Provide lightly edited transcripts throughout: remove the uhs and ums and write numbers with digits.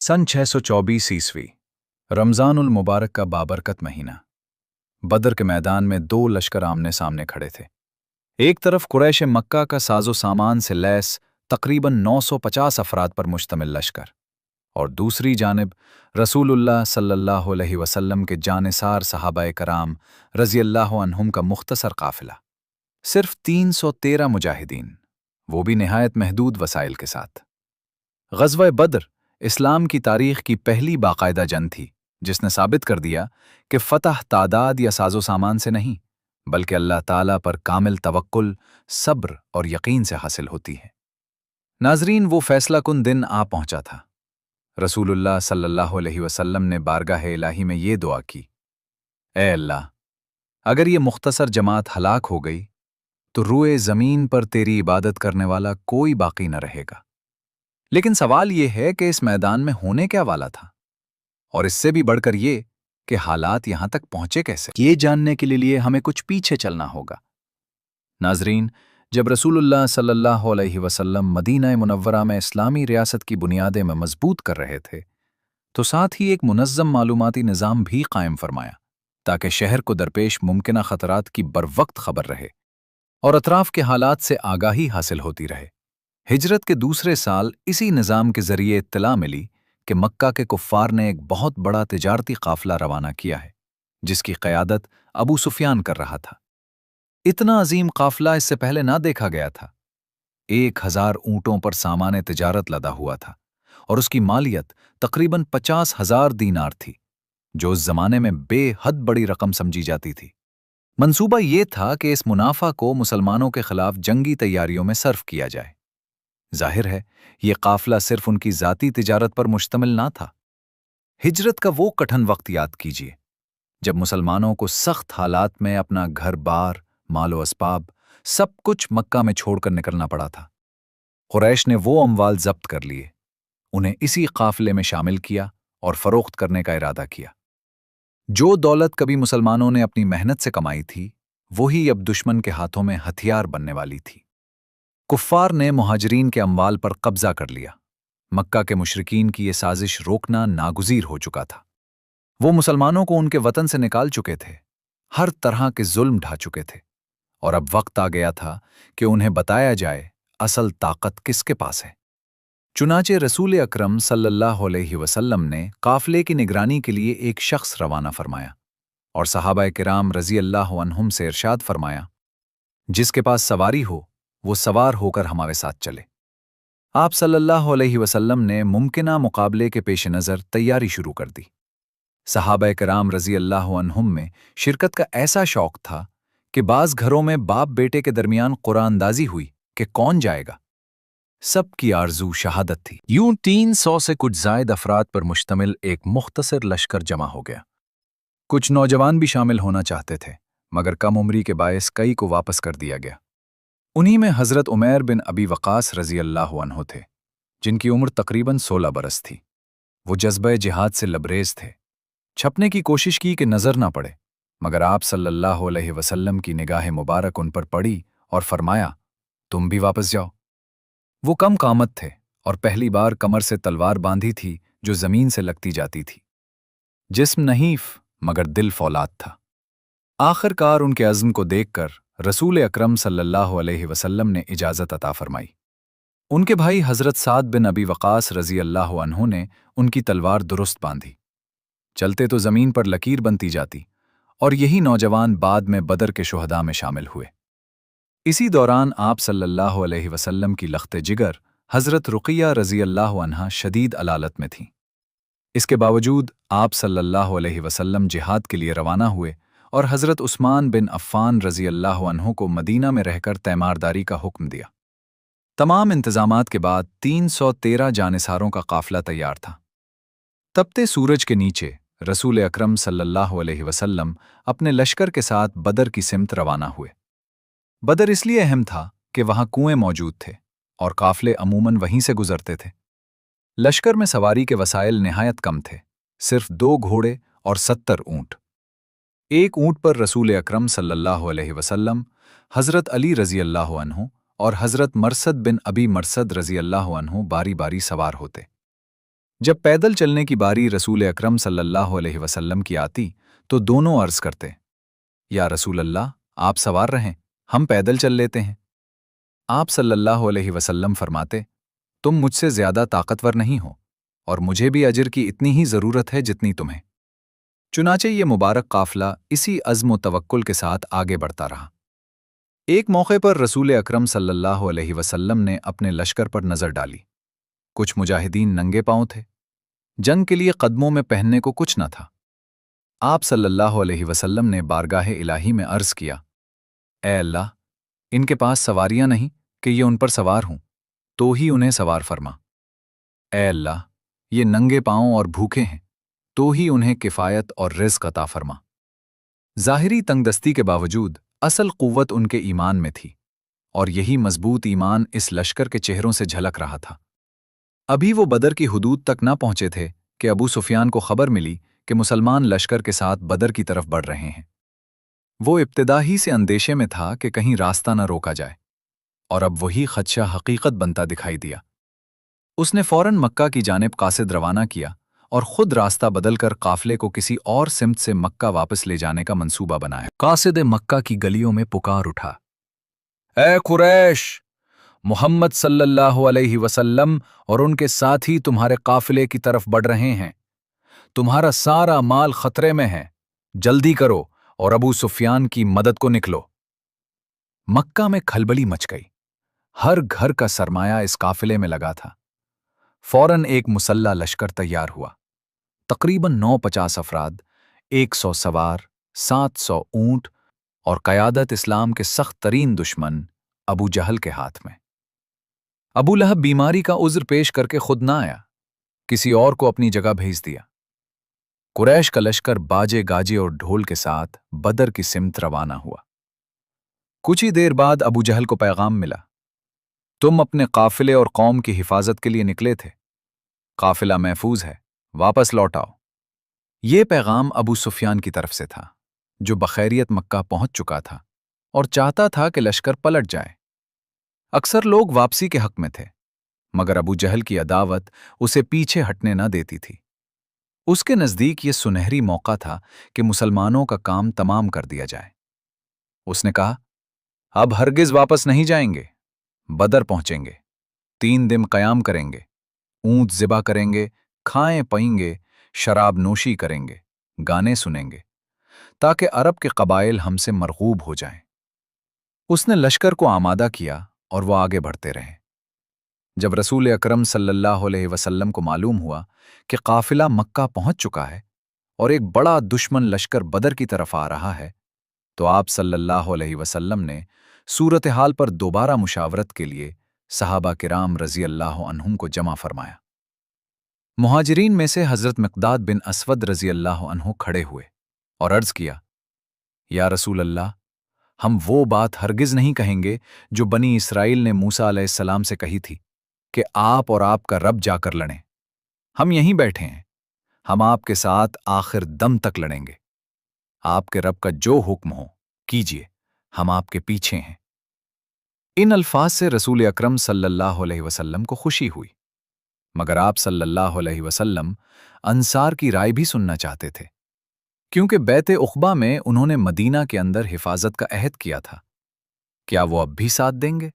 सन 624 ईस्वी रमज़ानुल मुबारक का बाबरकत महीना। बदर के मैदान में दो लश्कर आमने सामने खड़े थे। एक तरफ कुरैश मक्का का साजो सामान से लैस तकरीबन 950 अफराद पर मुश्तमिल लश्कर, और दूसरी जानिब रसूलुल्लाह सल्लल्लाहु अलैहि वसल्लम के जानिसार सहाबाए कराम रज़ियल्लाहु अन्हुम का मुख्तसर काफिला। सिर्फ 313 मुजाहिदीन, वो भी निहायत महदूद वसाइल के साथ। ग़ज़वा बद्र इस्लाम की तारीख की पहली बाकायदा जंग थी जिसने साबित कर दिया कि फ़तह तादाद या साजो सामान से नहीं, बल्कि अल्लाह ताला पर कामिल तवक्कुल, सब्र और यकीन से हासिल होती है। नाजरीन, वो फैसला कुन दिन आ पहुंचा था। रसूलुल्लाह सल्लल्लाहु अलैहि वसल्लम ने बारगाह इलाही में ये दुआ की, ए अल्लाह, अगर ये मुख्तसर जमात हलाक हो गई तो रूए ज़मीन पर तेरी इबादत करने वाला कोई बाकी न रहेगा। लेकिन सवाल यह है कि इस मैदान में होने क्या वाला था, और इससे भी बढ़कर ये कि हालात यहां तक पहुंचे कैसे। ये जानने के लिए हमें कुछ पीछे चलना होगा। नाजरीन, जब रसूलुल्लाह सल्लल्लाहु अलैहि वसल्लम मदीना मुनव्वरा में इस्लामी रियासत की बुनियादें में मजबूत कर रहे थे, तो साथ ही एक मुनज़्ज़म मालूमाती निज़ाम भी कायम फरमाया ताकि शहर को दरपेश मुमकिना खतरात की बरवक्त खबर रहे और अतराफ के हालात से आगाही हासिल होती रहे। हिजरत के दूसरे साल इसी निज़ाम के जरिए इत्तला मिली कि मक्का के कुफ़ार ने एक बहुत बड़ा तिजारती काफ़िला रवाना किया है, जिसकी क़यादत अबू सुफियान कर रहा था। इतना अजीम काफ़िला इससे पहले ना देखा गया था। 1000 ऊँटों पर सामान तिजारत लदा हुआ था और उसकी मालियत तकरीबन 50,000 दीनार थी, जो उस जमाने में बेहद बड़ी रकम समझी जाती थी। मंसूबा ये था कि इस मुनाफा को मुसलमानों के खिलाफ जंगी तैयारियों में सर्फ किया जाए। जाहिर है, ये काफिला सिर्फ उनकी जाती तिजारत पर मुश्तमिल ना था। हिजरत का वो कठिन वक्त याद कीजिए जब मुसलमानों को सख्त हालात में अपना घर बार, मालो असबाब, सब कुछ मक्का में छोड़कर निकलना पड़ा था। कुरैश ने वो अमवाल जब्त कर लिए, उन्हें इसी काफिले में शामिल किया और फरोख्त करने का इरादा किया। जो दौलत कभी मुसलमानों ने अपनी मेहनत से कमाई थी, वही अब दुश्मन के हाथों में हथियार बनने वाली थी। कुफ्फार ने मुहाजिरीन के अमवाल पर कब्जा कर लिया। मक्का के मुशरिकीन की ये साजिश रोकना नागुज़ीर हो चुका था। वो मुसलमानों को उनके वतन से निकाल चुके थे, हर तरह के जुल्म ढा चुके थे, और अब वक्त आ गया था कि उन्हें बताया जाए असल ताकत किसके पास है। चुनाचे रसूल अकरम सल्लल्लाहु अलैहि वसल्लम ने काफिले की निगरानी के लिए एक शख्स रवाना फरमाया और सहाबाए किराम रज़ियल्लाहु अन्हुम से इरशाद फरमाया, जिसके पास सवारी हो वो सवार होकर हमारे साथ चले। आप सल्लल्लाहु अलैहि वसल्लम ने मुमकिना मुकाबले के पेश नज़र तैयारी शुरू कर दी। सहाबाए किराम रज़ियल्लाहु अन्हुम में शिरकत का ऐसा शौक था कि बाज़ घरों में बाप बेटे के दरमियान कुरानदाजी हुई कि कौन जाएगा। सबकी आरजू शहादत थी। यूं 300 से कुछ ज़ायद अफराद पर मुश्तमिल एक मुख्तसर लश्कर जमा हो गया। कुछ नौजवान भी शामिल होना चाहते थे, मगर कम उम्री के बायस कई को वापस कर दिया गया। उन्हीं में हज़रत उमैर बिन अबी वक़ास रज़ियल्लाहु अन्हु थे, जिनकी उम्र तकरीबन 16 बरस थी। वो जज्बे जिहाद से लबरेज थे। छपने की कोशिश की कि नज़र ना पड़े, मगर आप सल्लल्लाहु अलैहि वसल्लम की निगाह मुबारक उन पर पड़ी और फरमाया, तुम भी वापस जाओ। वो कम कामत थे और पहली बार कमर से तलवार बांधी थी जो ज़मीन से लगती जाती थी। जिस्म नहीफ मगर दिल फौलाद था। आखिरकार उनके अज़्म को देखकर रसूल अकरम सल्लल्लाहु अलैहि वसल्लम ने इजाज़त अता फरमाई। उनके भाई हज़रत साद बिन अबी वक़ास रज़ियल्लाहु अन्हु ने उनकी तलवार दुरुस्त बांधी। चलते तो ज़मीन पर लकीर बनती जाती, और यही नौजवान बाद में बदर के शुहदा में शामिल हुए। इसी दौरान आप सल्लल्लाहु अलैहि वसल्लम की लख्त जिगर हज़रत रुक़िया रज़ियल्लाहु अन्हा शदीद अलालत में थीं। इसके बावजूद आप सल्लल्लाहु अलैहि वसल्लम जिहाद के लिए रवाना हुए और हज़रत उस्मान बिन अफ़्फ़ान रज़ियल्लाहु अन्हु को मदीना में रहकर तैमारदारी का हुक्म दिया। तमाम इंतज़ामात के बाद 313 जानिसारों का काफ़िला तैयार था। तपते सूरज के नीचे रसूल अकरम सल्लल्लाहु अलैहि वसल्लम अपने लश्कर के साथ बदर की सिमत रवाना हुए। बदर इसलिए अहम था कि वहाँ कुएं मौजूद थे और काफ़िले अमूमन वहीं से गुजरते थे। लश्कर में सवारी के वसाइल निहायत कम थे, सिर्फ 2 घोड़े और 70 ऊँट। एक ऊँट पर रसूल अकरम सल्लल्लाहु अलैहि वसल्लम, हज़रत अली रज़ियल्लाहु अन्हु और हज़रत मरसद बिन अबी मरसद रज़ियल्लाहु अन्हु बारी बारी सवार होते। जब पैदल चलने की बारी रसूल अकरम सल्लल्लाहु अलैहि वसल्लम की आती तो दोनों अर्ज करते, या रसूल अल्लाह, आप सवार रहें, हम पैदल चल लेते हैं। आप सल्लल्लाहु अलैहि वसल्लम फरमाते, तुम मुझसे ज्यादा ताकतवर नहीं हो और मुझे भी अजर की इतनी ही जरूरत है जितनी तुम्हें। चुनाचे ये मुबारक काफिला इसी अज़्म व तवक्कुल के साथ आगे बढ़ता रहा। एक मौके पर रसूल अकरम सल्लल्लाहु अलैहि वसल्लम ने अपने लश्कर पर नजर डाली। कुछ मुजाहिदीन नंगे पांव थे, जंग के लिए कदमों में पहनने को कुछ न था। आप सल्लल्लाहु अलैहि वसल्लम ने बारगाह इलाही में अर्ज किया, ए अल्लाह, इनके पास सवारियां नहीं कि ये उन पर सवार हूं, तो ही उन्हें सवार फरमा। ए अल्लाह, ये नंगे पांव और भूखे हैं, तो ही उन्हें किफ़ायत और रिज़्क़ अता फरमा। ज़ाहिरी तंगदस्ती के बावजूद असल क़ुव्वत उनके ईमान में थी, और यही मजबूत ईमान इस लश्कर के चेहरों से झलक रहा था। अभी वो बदर की हुदूद तक न पहुंचे थे कि अबू सुफियान को खबर मिली कि मुसलमान लश्कर के साथ बदर की तरफ बढ़ रहे हैं। वो इब्तिदा ही से अंदेशे में था कि कहीं रास्ता न रोका जाए, और अब वही खदशा हकीकत बनता दिखाई दिया। उसने फौरन मक्का की जानिब कासिद रवाना किया और खुद रास्ता बदलकर काफिले को किसी और सिमत से मक्का वापस ले जाने का मंसूबा बनाया। कासिद मक्का की गलियों में पुकार उठा, ए कुरैश, मोहम्मद सल्लल्लाहु अलैहि वसल्लम और उनके साथी तुम्हारे काफिले की तरफ बढ़ रहे हैं। तुम्हारा सारा माल खतरे में है, जल्दी करो और अबू सुफियान की मदद को निकलो। मक्का में खलबली मच गई। हर घर का सरमाया इस काफिले में लगा था। फौरन एक मुसल्ला लश्कर तैयार हुआ। तकरीबन 950 अफराद, 100 सवार, 700 ऊंट और क़यादत इस्लाम के सख्त तरीन दुश्मन अबू जहल के हाथ में। अबू लहब बीमारी का उज़्र पेश करके खुद ना आया, किसी और को अपनी जगह भेज दिया। कुरैश का लश्कर बाजे गाजे और ढोल के साथ बदर की सिमत रवाना हुआ। कुछ ही देर बाद अबू जहल को पैगाम मिला, तुम अपने काफिले और कौम की हिफाजत के लिए निकले थे, काफिला महफूज है, वापस लौट आओ। ये पैगाम अबू सुफियान की तरफ से था, जो बखैरियत मक्का पहुंच चुका था और चाहता था कि लश्कर पलट जाए। अक्सर लोग वापसी के हक में थे, मगर अबू जहल की अदावत उसे पीछे हटने न देती थी। उसके नजदीक ये सुनहरी मौका था कि मुसलमानों का काम तमाम कर दिया जाए। उसने कहा, अब हरगिज वापस नहीं जाएंगे, बदर पहुंचेंगे, 3 दिन कयाम करेंगे, ऊंट ज़िबा करेंगे, खाएं पीएंगे, शराब नोशी करेंगे, गाने सुनेंगे, ताकि अरब के कबाइल हमसे मरगूब हो जाएं। उसने लश्कर को आमादा किया और वो आगे बढ़ते रहे। जब रसूल अकरम सल्लल्लाहु अलैहि वसल्लम को मालूम हुआ कि काफिला मक्का पहुंच चुका है और एक बड़ा दुश्मन लश्कर बदर की तरफ आ रहा है, तो आप सल्लल्लाहु अलैहि वसल्लम ने सूरत हाल पर दोबारा मुशावरत के लिए सहाबा किराम रज़ी अल्लाह अन्हुम को जमा फरमाया। मुहाजिरीन में से हज़रत मिक़दाद बिन अस्वद रज़ी अल्लाह अन्हु खड़े हुए और अर्ज़ किया, या रसूल अल्लाह, हम वो बात हरगिज़ नहीं कहेंगे जो बनी इसराइल ने मूसा अलैहिस्सलाम से कही थी कि आप और आपका रब जाकर लड़ें। हम यहीं बैठे हैं, हम आपके साथ आखिर दम तक लड़ेंगे। आपके रब का जो हुक्म हो कीजिए, हम आपके पीछे हैं। इन अल्फाज से रसूल अकरम सल्लल्लाहु अलैहि वसल्लम को खुशी हुई, मगर आप सल्लल्लाहु अलैहि वसल्लम अंसार की राय भी सुनना चाहते थे, क्योंकि बैत उक़बा में उन्होंने मदीना के अंदर हिफाजत का अहद किया था। क्या वो अब भी साथ देंगे?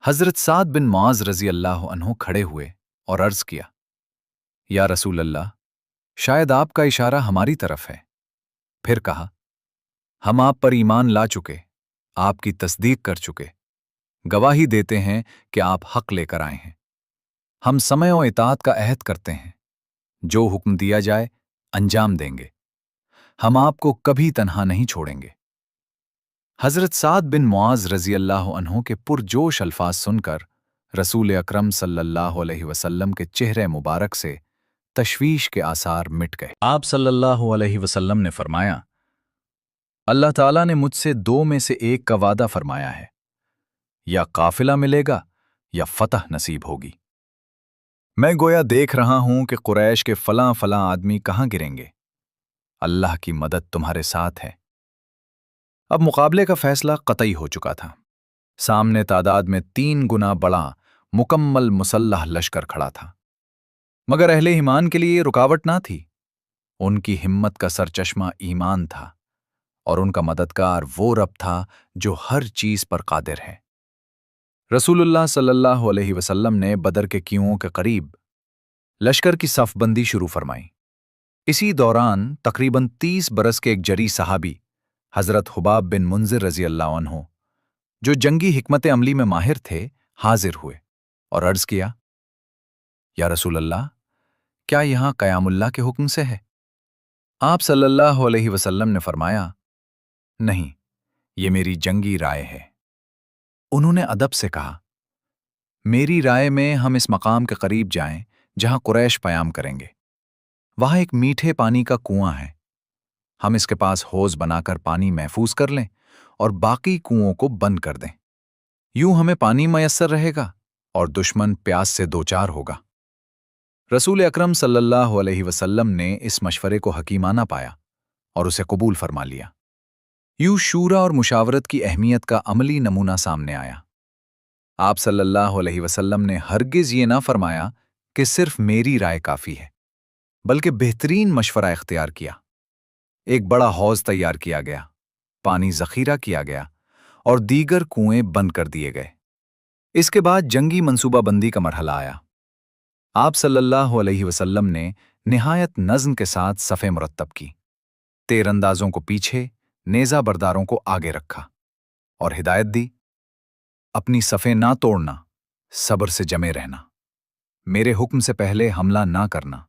हज़रत साद बिन मुआज़ रज़ी अल्लाह अन्हु खड़े हुए और अर्ज़ किया, या रसूल अल्लाह, शायद आपका इशारा हमारी तरफ है। फिर कहा, हम आप पर ईमान ला चुके, आपकी तस्दीक कर चुके, गवाही देते हैं कि आप हक लेकर आए हैं। हम समय और इताअत का अहद करते हैं, जो हुक्म दिया जाए अंजाम देंगे, हम आपको कभी तन्हा नहीं छोड़ेंगे। हज़रत साद बिन मुआज़ रज़ी अल्लाह अन्हु के पुरजोश अल्फाज सुनकर रसूल अकरम सल्लल्लाहु अलैहि वसल्लम के चेहरे मुबारक से तशवीश के आसार मिट गए। आप सल्लल्लाहु अलैहि वसल्लम ने फरमाया, अल्लाह ताला ने मुझसे 2 में से एक का वादा फरमाया है, या काफिला मिलेगा या फतह नसीब होगी। मैं गोया देख रहा हूं कि कुरैश के फलां फलां आदमी कहां गिरेंगे। अल्लाह की मदद तुम्हारे साथ है। अब मुकाबले का फैसला कतई हो चुका था। सामने तादाद में 3 गुना बड़ा मुकम्मल मुसल्लह लश्कर खड़ा था। मगर अहले ईमान के लिए ये रुकावट ना थी। उनकी हिम्मत का सरचश्मा ईमान था, और उनका मददगार वो रब था जो हर चीज पर कादिर है। रसूलुल्लाह सल्लल्लाहु अलैहि वसल्लम ने बदर के कुओं के करीब लश्कर की सफबंदी शुरू फरमाई। इसी दौरान तकरीबन 30 बरस के एक जरी सहाबी हजरत हुबाब बिन मुंजिर रजी अल्लाह अन्हो, जो जंगी हिकमत अमली में माहिर थे, हाजिर हुए और अर्ज किया, या रसूल अल्लाह, क्या यहां कयामुल्लाह के हुक्म से है? आप सल्लल्लाहु अलैहि वसल्लम ने फरमाया, नहीं, ये मेरी जंगी राय है। उन्होंने अदब से कहा, मेरी राय में हम इस मकाम के करीब जाएं जहां कुरैश पयाम करेंगे। वहां एक मीठे पानी का कुआं है। हम इसके पास हौज बनाकर पानी महफूज कर लें और बाकी कुओं को बंद कर दें। यूं हमें पानी मयस्सर रहेगा और दुश्मन प्यास से दोचार होगा। रसूल अकरम सल्लल्लाहु अलैहि वसल्लम ने इस मशवरे को हकीमाना पाया और उसे कबूल फरमा लिया। यूं शूरा और मुशावरत की अहमियत का अमली नमूना सामने आया। आप सल्लल्लाहु अलैहि वसल्लम ने हरगिज ये ना फरमाया कि सिर्फ मेरी राय काफी है, बल्कि बेहतरीन मशवरा इख्तियार किया। एक बड़ा हौज तैयार किया गया, पानी जखीरा किया गया और दीगर कुएं बंद कर दिए गए। इसके बाद जंगी मंसूबाबंदी का मरहला आया। आप सल्लल्लाहु अलैहि वसल्लम ने निहायत नज़्म के साथ सफ़े मुरत्तब की, तीरंदाजों को पीछे, नेज़ा बरदारों को आगे रखा और हिदायत दी, अपनी सफ़े ना तोड़ना, सब्र से जमे रहना, मेरे हुक्म से पहले हमला ना करना,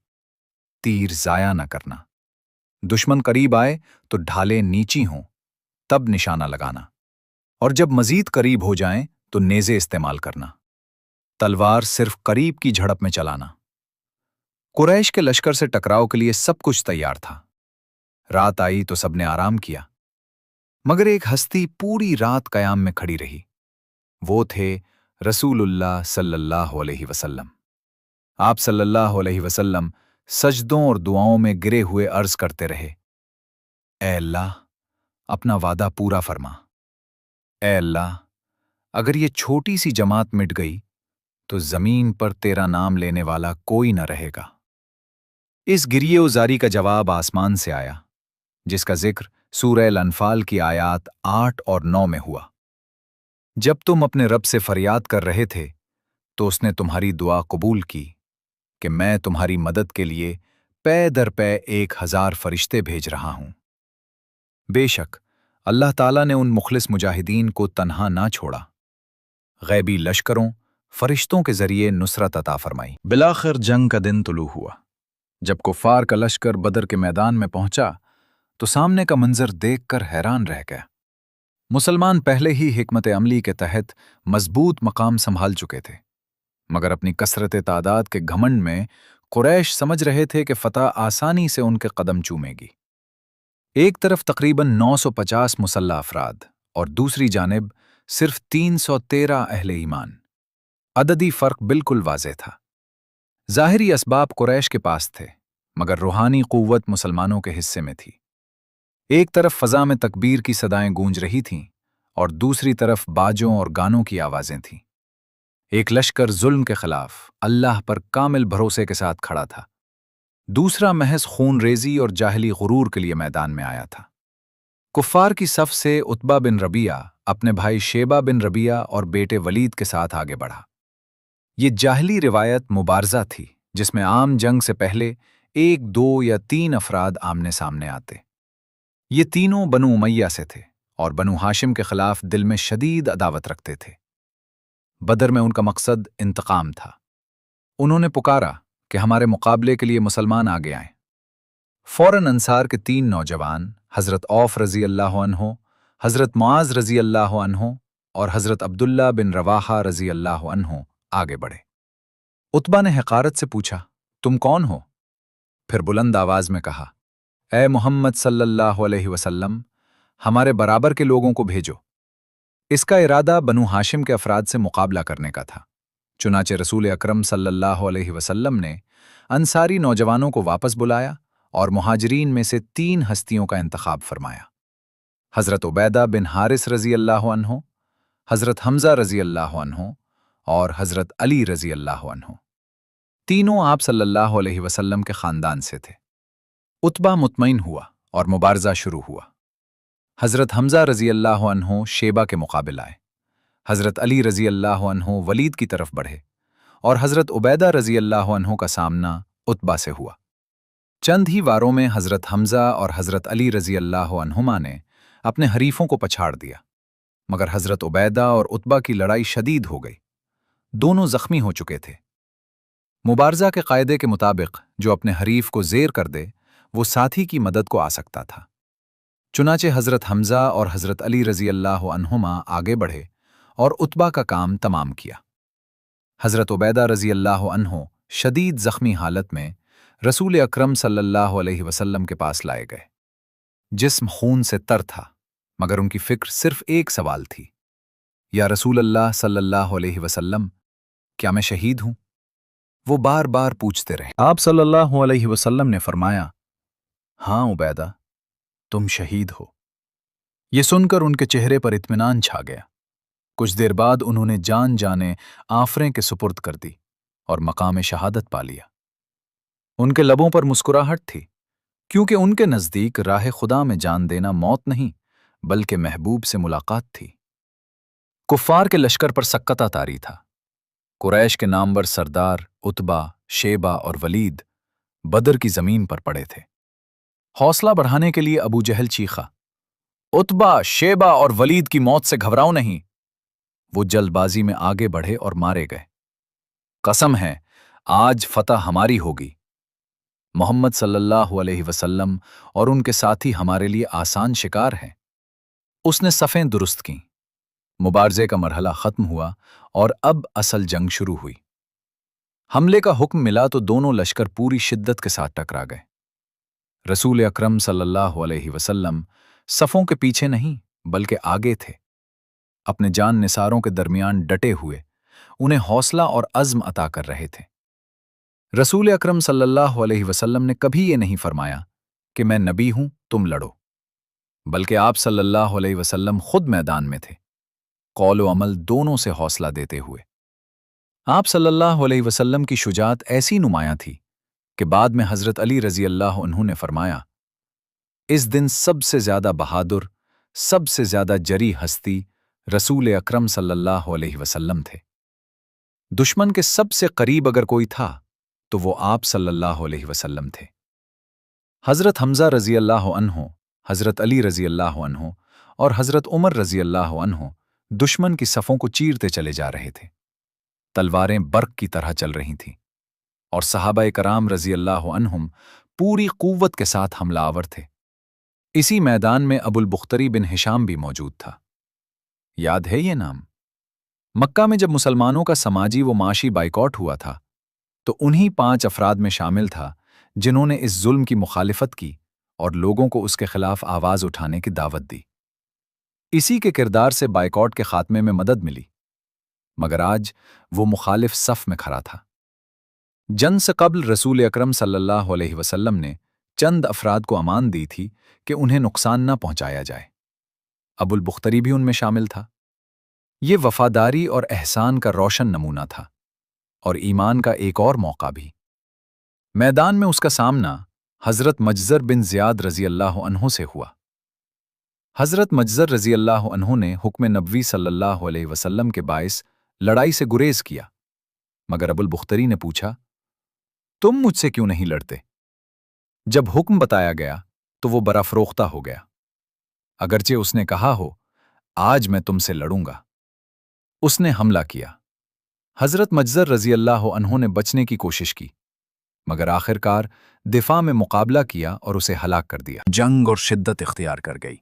तीर जाया ना करना, दुश्मन करीब आए तो ढालें नीची हों, तब निशाना लगाना, और जब मजीद करीब हो जाएं तो नेज़े इस्तेमाल करना, तलवार सिर्फ करीब की झड़प में चलाना। कुरैश के लश्कर से टकराव के लिए सब कुछ तैयार था। रात आई तो सबने आराम किया, मगर एक हस्ती पूरी रात कयाम में खड़ी रही। वो थे रसूलुल्लाह सल्लल्लाहु अलैहि वसल्लम। आप सल्लल्लाहु अलैहि वसल्लम सजदों और दुआओं में गिरे हुए अर्ज करते रहे, ऐ अल्लाह, अपना वादा पूरा फरमा। ऐ अल्लाह, अगर ये छोटी सी जमात मिट गई तो जमीन पर तेरा नाम लेने वाला कोई न रहेगा। इस गिरिए उजारी का जवाब आसमान से आया, जिसका जिक्र सूरह अल-अनफाल की आयात 8 और 9 में हुआ। जब तुम अपने रब से फरियाद कर रहे थे तो उसने तुम्हारी दुआ कबूल की कि मैं तुम्हारी मदद के लिए पै दर पै 1000 फरिश्ते भेज रहा हूं। बेशक अल्लाह ताला ने उन मुखलिस मुजाहिदीन को तन्हा ना छोड़ा, गैबी लश्करों, फरिश्तों के जरिए नुसरत अता फरमाई। बिलाखिर जंग का दिन तुलू हुआ। जब कुफार का लश्कर बदर के मैदान में पहुंचा तो सामने का मंजर देखकर हैरान रह गया। मुसलमान पहले ही हिकमत अमली के तहत मजबूत मकाम संभाल चुके थे, मगर अपनी कसरत तादाद के घमंड में कुरैश समझ रहे थे कि फतह आसानी से उनके कदम चूमेगी। एक तरफ तकरीबन 950 मुसल्लह अफराद और दूसरी जानिब सिर्फ 313 अहले ईमान। अददी फर्क बिल्कुल वाज़ेह था। ज़ाहिरी असबाब कुरैश के पास थे, मगर रूहानी क़ुव्वत मुसलमानों के हिस्से में थी। एक तरफ फ़ज़ा में तकबीर की सदाएं गूंज रही थीं और दूसरी तरफ बाजों और गानों की आवाज़ें थीं। एक लश्कर जुल्म के खिलाफ अल्लाह पर कामिल भरोसे के साथ खड़ा था, दूसरा महज खून रेजी और जाहिली गुरूर के लिए मैदान में आया था। कुफ़ार की सफ से उतबा बिन रबिया अपने भाई शेबा बिन रबिया और बेटे वलीद के साथ आगे बढ़ा। ये जाहिली रिवायत मुबारजा थी जिसमें आम जंग से पहले 1, 2 या 3 अफराद आमने सामने आते। ये तीनों बनु उमैया से थे और बनु हाशिम के खिलाफ दिल में शदीद अदावत रखते थे। बदर में उनका मकसद इंतकाम था। उन्होंने पुकारा कि हमारे मुकाबले के लिए मुसलमान आगे आएं। फौरन अंसार के 3 नौजवान हज़रत औफ रज़ी अल्लाह अन्हो, हज़रत मुआज़ रज़ी अल्लाह अन्हो और हज़रत अब्दुल्ला बिन रवाहा रज़ी अल्लाह अन्हो आगे बढ़े। उतबा ने हक़ारत से पूछा, तुम कौन हो? फिर बुलंद आवाज में कहा, ए मोहम्मद सल्लल्लाहु अलैहि वसल्लम, हमारे बराबर के लोगों को भेजो। इसका इरादा बनु हाशिम के अफराद से मुकाबला करने का था। चुनाचे रसूल अकरम सल्लल्लाहु अलैहि वसल्लम ने अंसारी नौजवानों को वापस बुलाया और मुहाजिरीन में से 3 हस्तियों का इंतखाब फरमाया। हज़रत उबैदा बिन हारिस रज़ी अल्लाह अन्हो, हज़रत हमज़ा रज़ी अल्लाह अन्हो और हज़रत अली रज़ी अल्लाह अन्हो। तीनों आप सल्लल्लाहु अलैहि वसल्लम के खानदान से थे। उतबा मुतमईन हुआ और मुबारजा शुरू हुआ। हज़रत हमज़ा रज़ी अल्लाह अन्हो शेबा के मुकाबिल आए। हज़रत अली रज़ी अल्लाह अन्हो वलीद की तरफ बढ़े और हज़रत उबैदा रज़ी अल्लाह अन्हो का सामना उतबा से हुआ। चंद ही वारों में हज़रत हमज़ा और हज़रत अली रज़ी अल्लाह अन्हुमा ने अपने हरीफों को पछाड़ दिया, मगर हज़रत उबैदा और उतबा की लड़ाई शदीद हो गई। दोनों जख्मी हो चुके थे। मुबारजा के कायदे के मुताबिक जो अपने हरीफ को ज़ेर कर दे वो साथी की मदद को आ सकता था। चुनाचे हज़रत हमज़ा और हज़रत अली रज़ी अल्लाह अन्हुमा आगे बढ़े और उतबा का काम तमाम किया। हज़रत उबैदा रज़ी अल्लाह अन्हो शदीद ज़ख्मी हालत में रसूल अकरम सल्लल्लाहु अलैहि वसल्लम के पास लाए गए। जिस्म खून से तर था, मगर उनकी फ़िक्र सिर्फ एक सवाल थी, या रसूल अल्लाह सल्लल्लाहु अलैहि वसल्लम, क्या मैं शहीद हूं? वो बार बार पूछते रहे। आप सल्लल्लाहु अलैहि वसल्लम ने फरमाया, हाँ उबैदा, तुम शहीद हो। ये सुनकर उनके चेहरे पर इत्मीनान छा गया। कुछ देर बाद उन्होंने जान जाने आफरें के सुपुर्द कर दी और मकाम शहादत पा लिया। उनके लबों पर मुस्कुराहट थी, क्योंकि उनके नज़दीक राह खुदा में जान देना मौत नहीं बल्कि महबूब से मुलाकात थी। कुफ्फार के लश्कर पर सक्कता तारी था। कुरैश के नामवर सरदार उतबा, शेबा और वलीद बदर की जमीन पर पड़े थे। हौसला बढ़ाने के लिए अबू जहल चीखा, उतबा, शेबा और वलीद की मौत से घबराओ नहीं। वो जल्दबाजी में आगे बढ़े और मारे गए। कसम है, आज फतह हमारी होगी। मोहम्मद सल्लल्लाहु अलैहि वसल्लम और उनके साथी हमारे लिए आसान शिकार हैं। उसने सफ़ें दुरुस्त की। मुबारजे का मरहला खत्म हुआ और अब असल जंग शुरू हुई। हमले का हुक्म मिला तो दोनों लश्कर पूरी शिद्दत के साथ टकरा गए। रसूल अकरम सल्लल्लाहु अलैहि वसल्लम सफ़ों के पीछे नहीं बल्कि आगे थे, अपने जान निसारों के दरमियान डटे हुए उन्हें हौसला और अज़्म अता कर रहे थे। रसूल अकरम सल्लल्लाहु अलैहि वसल्लम ने कभी ये नहीं फरमाया कि मैं नबी हूं, तुम लड़ो, बल्कि आप सल्लल्लाहु अलैहि वसल्लम खुद मैदान में थे, कौल व अमल दोनों से हौसला देते हुए। आप सल्लल्लाहु अलैहि वसल्लम की शुजात ऐसी नुमायां थी कि बाद में हज़रत अली रज़ी अल्लाह अन्हु ने फरमाया, इस दिन सबसे ज़्यादा बहादुर, सबसे ज़्यादा जरी हस्ती रसूल अकरम सल्लल्लाहु अलैहि वसल्लम थे। दुश्मन के सबसे करीब अगर कोई था तो वो आप सल्लल्लाहु अलैहि वसल्लम थे। हज़रत हमज़ा रज़ी अल्लाह अन्हो, हज़रत अली रज़ी अल्लाह अन्हो और हज़रत उमर रज़ी अल्लाह अन्हो दुश्मन की सफ़ों को चीरते चले जा रहे थे। तलवारें बर्क़ की तरह चल रही थीं और सहाबाए कराम रज़ी अल्लाह अन्हुम पूरी क़ुव्वत के साथ हमलावर थे। इसी मैदान में अबुल बुख्तरी बिन हिशाम भी मौजूद था। याद है ये नाम? मक्का में जब मुसलमानों का समाजी व माशी बाइकॉट हुआ था तो उन्हीं 5 अफराद में शामिल था जिन्होंने इस जुल्म की मुखालिफत की और लोगों को उसके खिलाफ आवाज़ उठाने की दावत दी। इसी के किरदार से बाइकॉट के खात्मे में मदद मिली, मगर आज वो मुखालिफ सफ में खड़ा था। जंग से कब्ल रसूल अकरम सल्लल्लाहु अलैहि वसल्लम ने चंद अफराद को अमान दी थी कि उन्हें नुकसान न पहुंचाया जाए। अबुल बुख्तरी भी उनमें शामिल था। ये वफादारी और एहसान का रोशन नमूना था और ईमान का एक और मौका भी। मैदान में उसका सामना हज़रत मजज़र बिन ज़ियाद रज़ी अल्लाह अन्हो से हुआ। हज़रत मजज़र रज़ी अल्लाह अन्हो ने हुक्म नबवी सल्लल्लाहु अलैहि वसल्लम के बाइस लड़ाई से गुरेज किया, मगर अबुल बुख्तरी ने पूछा, तुम मुझसे क्यों नहीं लड़ते? जब हुक्म बताया गया तो वो बड़ा फरोख्ता हो गया, अगरचे उसने कहा हो, आज मैं तुमसे लड़ूंगा। उसने हमला किया। हज़रत मजज़र रज़ी अल्लाह अन्हो ने बचने की कोशिश की, मगर आखिरकार दिफा में मुकाबला किया और उसे हलाक कर दिया। जंग और शिद्दत इख्तियार कर गई।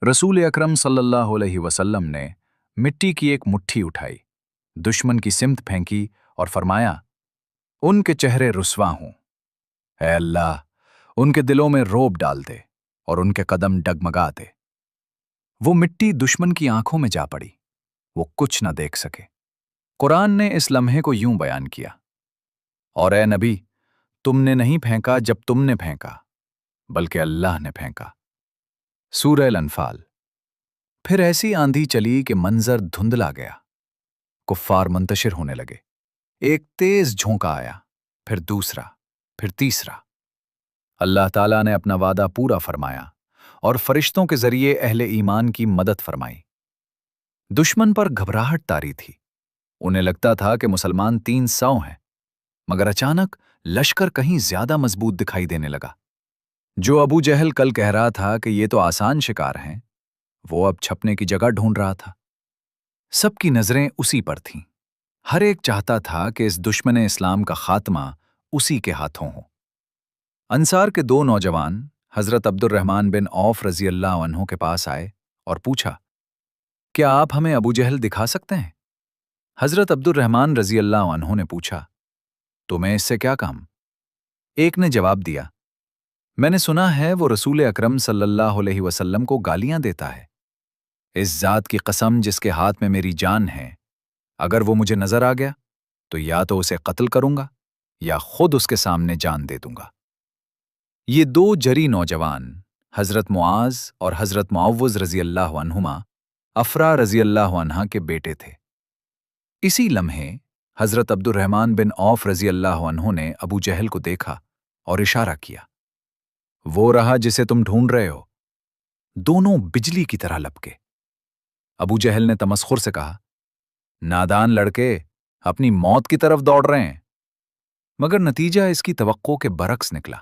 रसूल अकरम सल्लल्लाहु अलैहि वसल्लम ने मिट्टी की एक मुट्ठी उठाई, दुश्मन की सिमत फेंकी और फरमाया, उनके चेहरे रुस्वा हों। ऐ अल्लाह, उनके दिलों में रोब डाल दे और उनके कदम डगमगा दे। वो मिट्टी दुश्मन की आंखों में जा पड़ी, वो कुछ न देख सके। कुरान ने इस लम्हे को यूं बयान किया, और ए नबी, तुमने नहीं फेंका जब तुमने फेंका, बल्कि अल्लाह ने फेंका। सूरह अल-अनफाल। फिर ऐसी आंधी चली कि मंजर धुंधला गया। कुफ्फार मुंतशिर होने लगे। एक तेज झोंका आया, फिर दूसरा, फिर तीसरा। अल्लाह ताला ने अपना वादा पूरा फरमाया और फरिश्तों के जरिए अहले ईमान की मदद फरमाई। दुश्मन पर घबराहट तारी थी। उन्हें लगता था कि मुसलमान 300 हैं, मगर अचानक लश्कर कहीं ज्यादा मजबूत दिखाई देने लगा। जो अबू जहल कल कह रहा था कि ये तो आसान शिकार हैं, वो अब छपने की जगह ढूंढ रहा था। सबकी नजरें उसी पर थीं। हर एक चाहता था कि इस दुश्मन इस्लाम का खात्मा उसी के हाथों हो। अंसार के दो नौजवान हजरत अब्दुर्रहमान बिन औफ रजी अल्लाह अन्हो के पास आए और पूछा, क्या आप हमें अबू जहल दिखा सकते हैं? हजरत अब्दुर्रहमान रजी अल्लाह अन्हो ने पूछा, तुम्हें इससे क्या काम? एक ने जवाब दिया, मैंने सुना है वो रसूल अकरम सल्लल्लाहु अलैहि वसल्लम को गालियां देता है। इस जात की कसम जिसके हाथ में मेरी जान है, अगर वो मुझे नजर आ गया तो या तो उसे कत्ल करूंगा या खुद उसके सामने जान दे दूंगा। ये दो जरी नौजवान हजरत मुआज और हजरत मुअव्वज़ रजी अल्लाह अन्हुमा अफरा रजी अल्लाह अन्हा के बेटे थे। इसी लम्हे हजरत अब्दुर्रहमान बिन औफ रजी अल्लाह अन्हु ने अबू जहल को देखा और इशारा किया, वो रहा जिसे तुम ढूंढ रहे हो। दोनों बिजली की तरह लपके। अबू जहल ने तमस्खुर से कहा, नादान लड़के अपनी मौत की तरफ दौड़ रहे हैं। मगर नतीजा इसकी तवक्को के बरक्स निकला।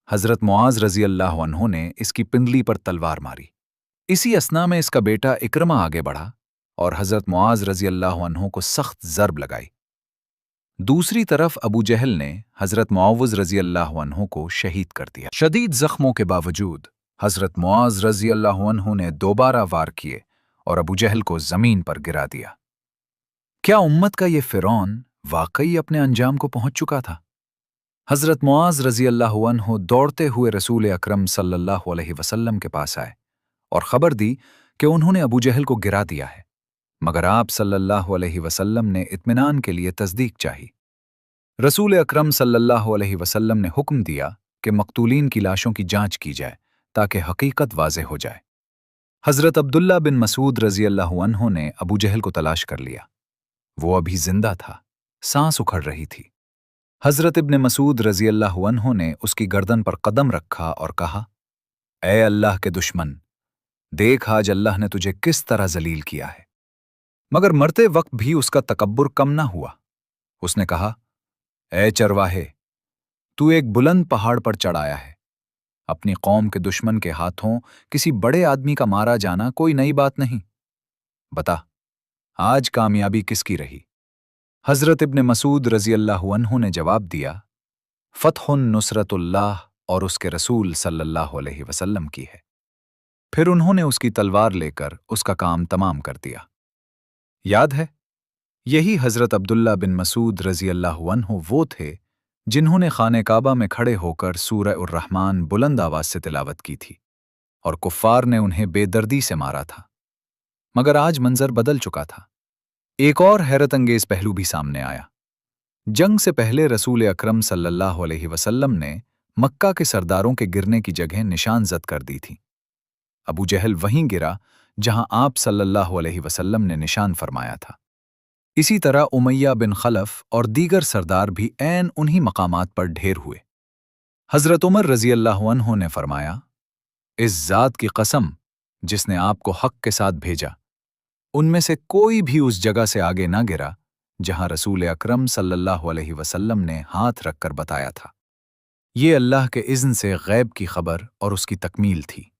हजरत मुआज रजी अल्लाह अन्हु ने इसकी पिंडली पर तलवार मारी। इसी असना में इसका बेटा इक्रमा आगे बढ़ा और हजरत मुआज रजी अल्लाह अन्हु को सख्त जर्ब लगाई। दूसरी तरफ अबू जहल ने हजरत मुअव्वज़ रजी अल्लाह अन्हु को शहीद कर दिया। शदीद जख्मों के बावजूद हजरत मुआज रजी अल्लाह अन्हु ने दोबारा वार किए और अबू जहल को जमीन पर गिरा दिया। क्या उम्मत का ये फिरौन वाकई अपने अंजाम को पहुंच चुका था? हजरत मुआज रजी अल्लाह अन्हु दौड़ते हुए रसूल अकरम सल्लल्लाहु अलैहि वसल्लम के पास आए और खबर दी कि उन्होंने अबू जहल को गिरा दिया है, मगर आप सल्लल्लाहु अलैहि वसल्लम ने इत्मीनान के लिए तस्दीक चाही। रसूल अकरम सल्लल्लाहु अलैहि वसल्लम ने हुक्म दिया कि मकतूलीन की लाशों की जांच की जाए ताकि हकीकत वाज़ेह हो जाए। हजरत अब्दुल्ला बिन मसूद रजी अल्लाह अन्हु ने अबू जहल को तलाश कर लिया। वो अभी जिंदा था, सांस उखड़ रही थी। हजरत इब्न मसूद रजी अल्लाह अन्हु ने उसकी गर्दन पर कदम रखा और कहा, ए अल्लाह के दुश्मन, देख आज अल्लाह ने तुझे किस तरह जलील किया है। मगर मरते वक्त भी उसका तकब्बुर कम ना हुआ। उसने कहा, ए चरवाहे, तू एक बुलंद पहाड़ पर चढ़ाया है। अपनी कौम के दुश्मन के हाथों किसी बड़े आदमी का मारा जाना कोई नई बात नहीं। बता, आज कामयाबी किसकी रही? हजरत इब्न मसूद रजी अल्लाह अन्हु ने जवाब दिया, फतहुन नुसरतुल्लाह और उसके रसूल सल्लल्लाहु अलैहि वसल्लम की है। फिर उन्होंने उसकी तलवार लेकर उसका काम तमाम कर दिया। याद है, यही हजरत अब्दुल्ला बिन मसूद रजी अल्लाह अन्हु वो थे जिन्होंने खाने काबा में खड़े होकर सूरह उर रहमान बुलंद आवाज से तिलावत की थी और कुफ्फार ने उन्हें बेदर्दी से मारा था। मगर आज मंजर बदल चुका था। एक और हैरत अंगेज पहलू भी सामने आया। जंग से पहले रसूल अकरम सल्लल्लाहु अलैहि वसल्लम ने मक्का के सरदारों के गिरने की जगह निशान जद कर दी थी। अबू जहल वहीं गिरा जहां आप सल्लल्लाहु अलैहि वसल्लम ने निशान फरमाया था। इसी तरह उमैया बिन खलफ और दीगर सरदार भी ऐन उन्हीं मकामात पर ढेर हुए। हजरत उमर रजी अल्लाह अन्हु ने फरमाया, इस जात की कसम जिसने आपको हक के साथ भेजा, उनमें से कोई भी उस जगह से आगे ना गिरा जहां रसूल अकरम सल्लल्लाहु अलैहि वसल्लम ने हाथ रखकर बताया था। ये अल्लाह के इज़्न से गैब की खबर और उसकी तकमील थी।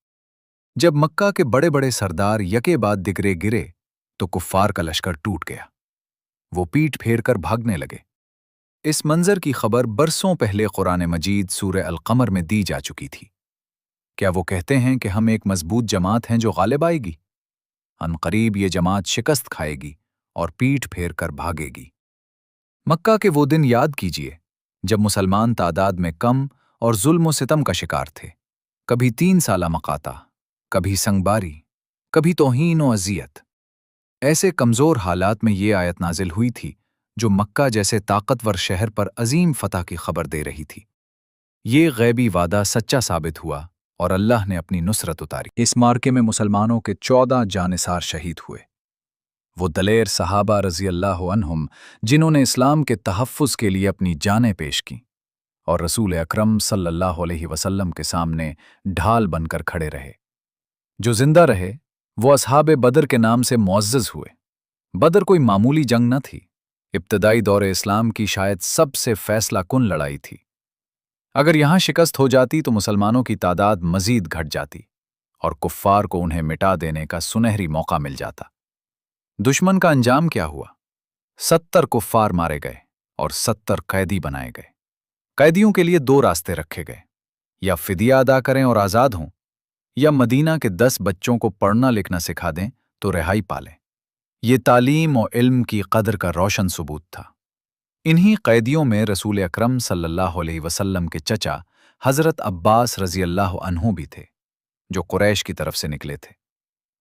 जब मक्का के बड़े बड़े सरदार यके बाद दिगरे गिरे तो कुफ्फार का लश्कर टूट गया। वो पीठ फेर कर भागने लगे। इस मंजर की खबर बरसों पहले कुरान मजीद सूरह अल कमर में दी जा चुकी थी। क्या वो कहते हैं कि हम एक मजबूत जमात हैं जो गालिब आएगी? अनकरीब ये जमात शिकस्त खाएगी और पीठ फेर कर भागेगी। मक्का के वो दिन याद कीजिए जब मुसलमान तादाद में कम और जुल्म सितम का शिकार थे। कभी 3 साला मकाता, कभी संगबारी, कभी तौहीन और अजियत। ऐसे कमजोर हालात में ये आयत नाजिल हुई थी जो मक्का जैसे ताकतवर शहर पर अजीम फतह की खबर दे रही थी। ये गैबी वादा सच्चा साबित हुआ और अल्लाह ने अपनी नुसरत उतारी। इस मार्के में मुसलमानों के 14 जानिसार शहीद हुए। وہ دلیر صحابہ رضی اللہ عنہم جنہوں نے اسلام کے تحفظ کے لیے اپنی جانیں پیش کیں اور رسول اکرم صلی اللہ علیہ وسلم کے سامنے ڈھال بن کر کھڑے رہے۔ جو زندہ رہے وہ اصحاب بدر کے نام سے معزز ہوئے۔ بدر کوئی معمولی جنگ نہ تھی، ابتدائی دور اسلام کی شاید سب سے فیصلہ کن لڑائی تھی۔ اگر یہاں شکست ہو جاتی تو مسلمانوں کی تعداد مزید گھٹ جاتی اور کفار کو انہیں مٹا دینے کا سنہری موقع مل جاتا۔ دشمن کا انجام کیا ہوا؟ 70 کفار مارے گئے اور 70 قیدی بنائے گئے۔ قیدیوں کے لیے 2 راستے رکھے گئے، یا فدیہ ادا کریں اور آزاد ہوں، یا مدینہ کے 10 بچوں کو پڑھنا لکھنا سکھا دیں تو رہائی پالیں۔ یہ تعلیم و علم کی قدر کا روشن ثبوت تھا۔ انہی قیدیوں میں رسول اکرم صلی اللہ علیہ وسلم کے چچا حضرت عباس رضی اللہ عنہ بھی تھے، جو قریش کی طرف سے نکلے تھے۔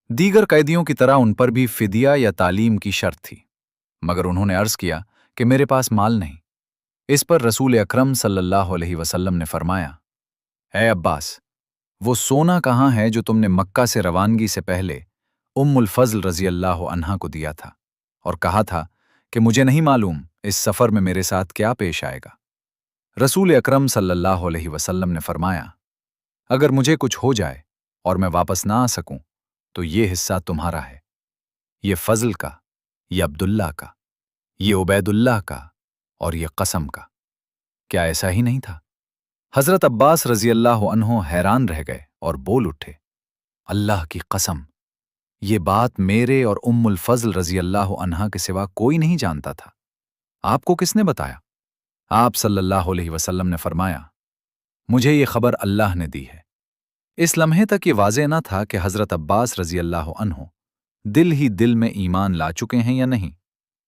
دیگر قیدیوں کی طرح ان پر بھی فدیہ یا تعلیم کی شرط تھی، مگر انہوں نے عرض کیا کہ میرے پاس مال نہیں۔ اس پر رسول اکرم صلی اللہ علیہ وسلم نے فرمایا، اے عباس، وہ سونا کہاں ہے جو تم نے مکہ سے روانگی سے پہلے ام الفضل رضی اللہ عنہا کو دیا تھا اور کہا تھا کہ مجھے نہیں معلوم اس سفر میں میرے ساتھ کیا پیش آئے گا؟ رسول اکرم صلی اللہ علیہ وسلم نے فرمایا، اگر مجھے کچھ ہو جائے اور میں واپس نہ آ سکوں تو یہ حصہ تمہارا ہے، یہ فضل کا، یہ عبداللہ کا، یہ عبید اللہ کا اور یہ قسم کا۔ کیا ایسا ہی نہیں تھا؟ حضرت عباس رضی اللہ عنہ حیران رہ گئے اور بول اٹھے، اللہ کی قسم، یہ بات میرے اور ام الفضل رضی اللہ عنہا کے سوا کوئی نہیں جانتا تھا۔ آپ کو کس نے بتایا؟ آپ صلی اللہ علیہ وسلم نے فرمایا، مجھے یہ خبر اللہ نے دی ہے۔ اس لمحے تک یہ واضح نہ تھا کہ حضرت عباس رضی اللہ عنہ دل ہی دل میں ایمان لا چکے ہیں یا نہیں،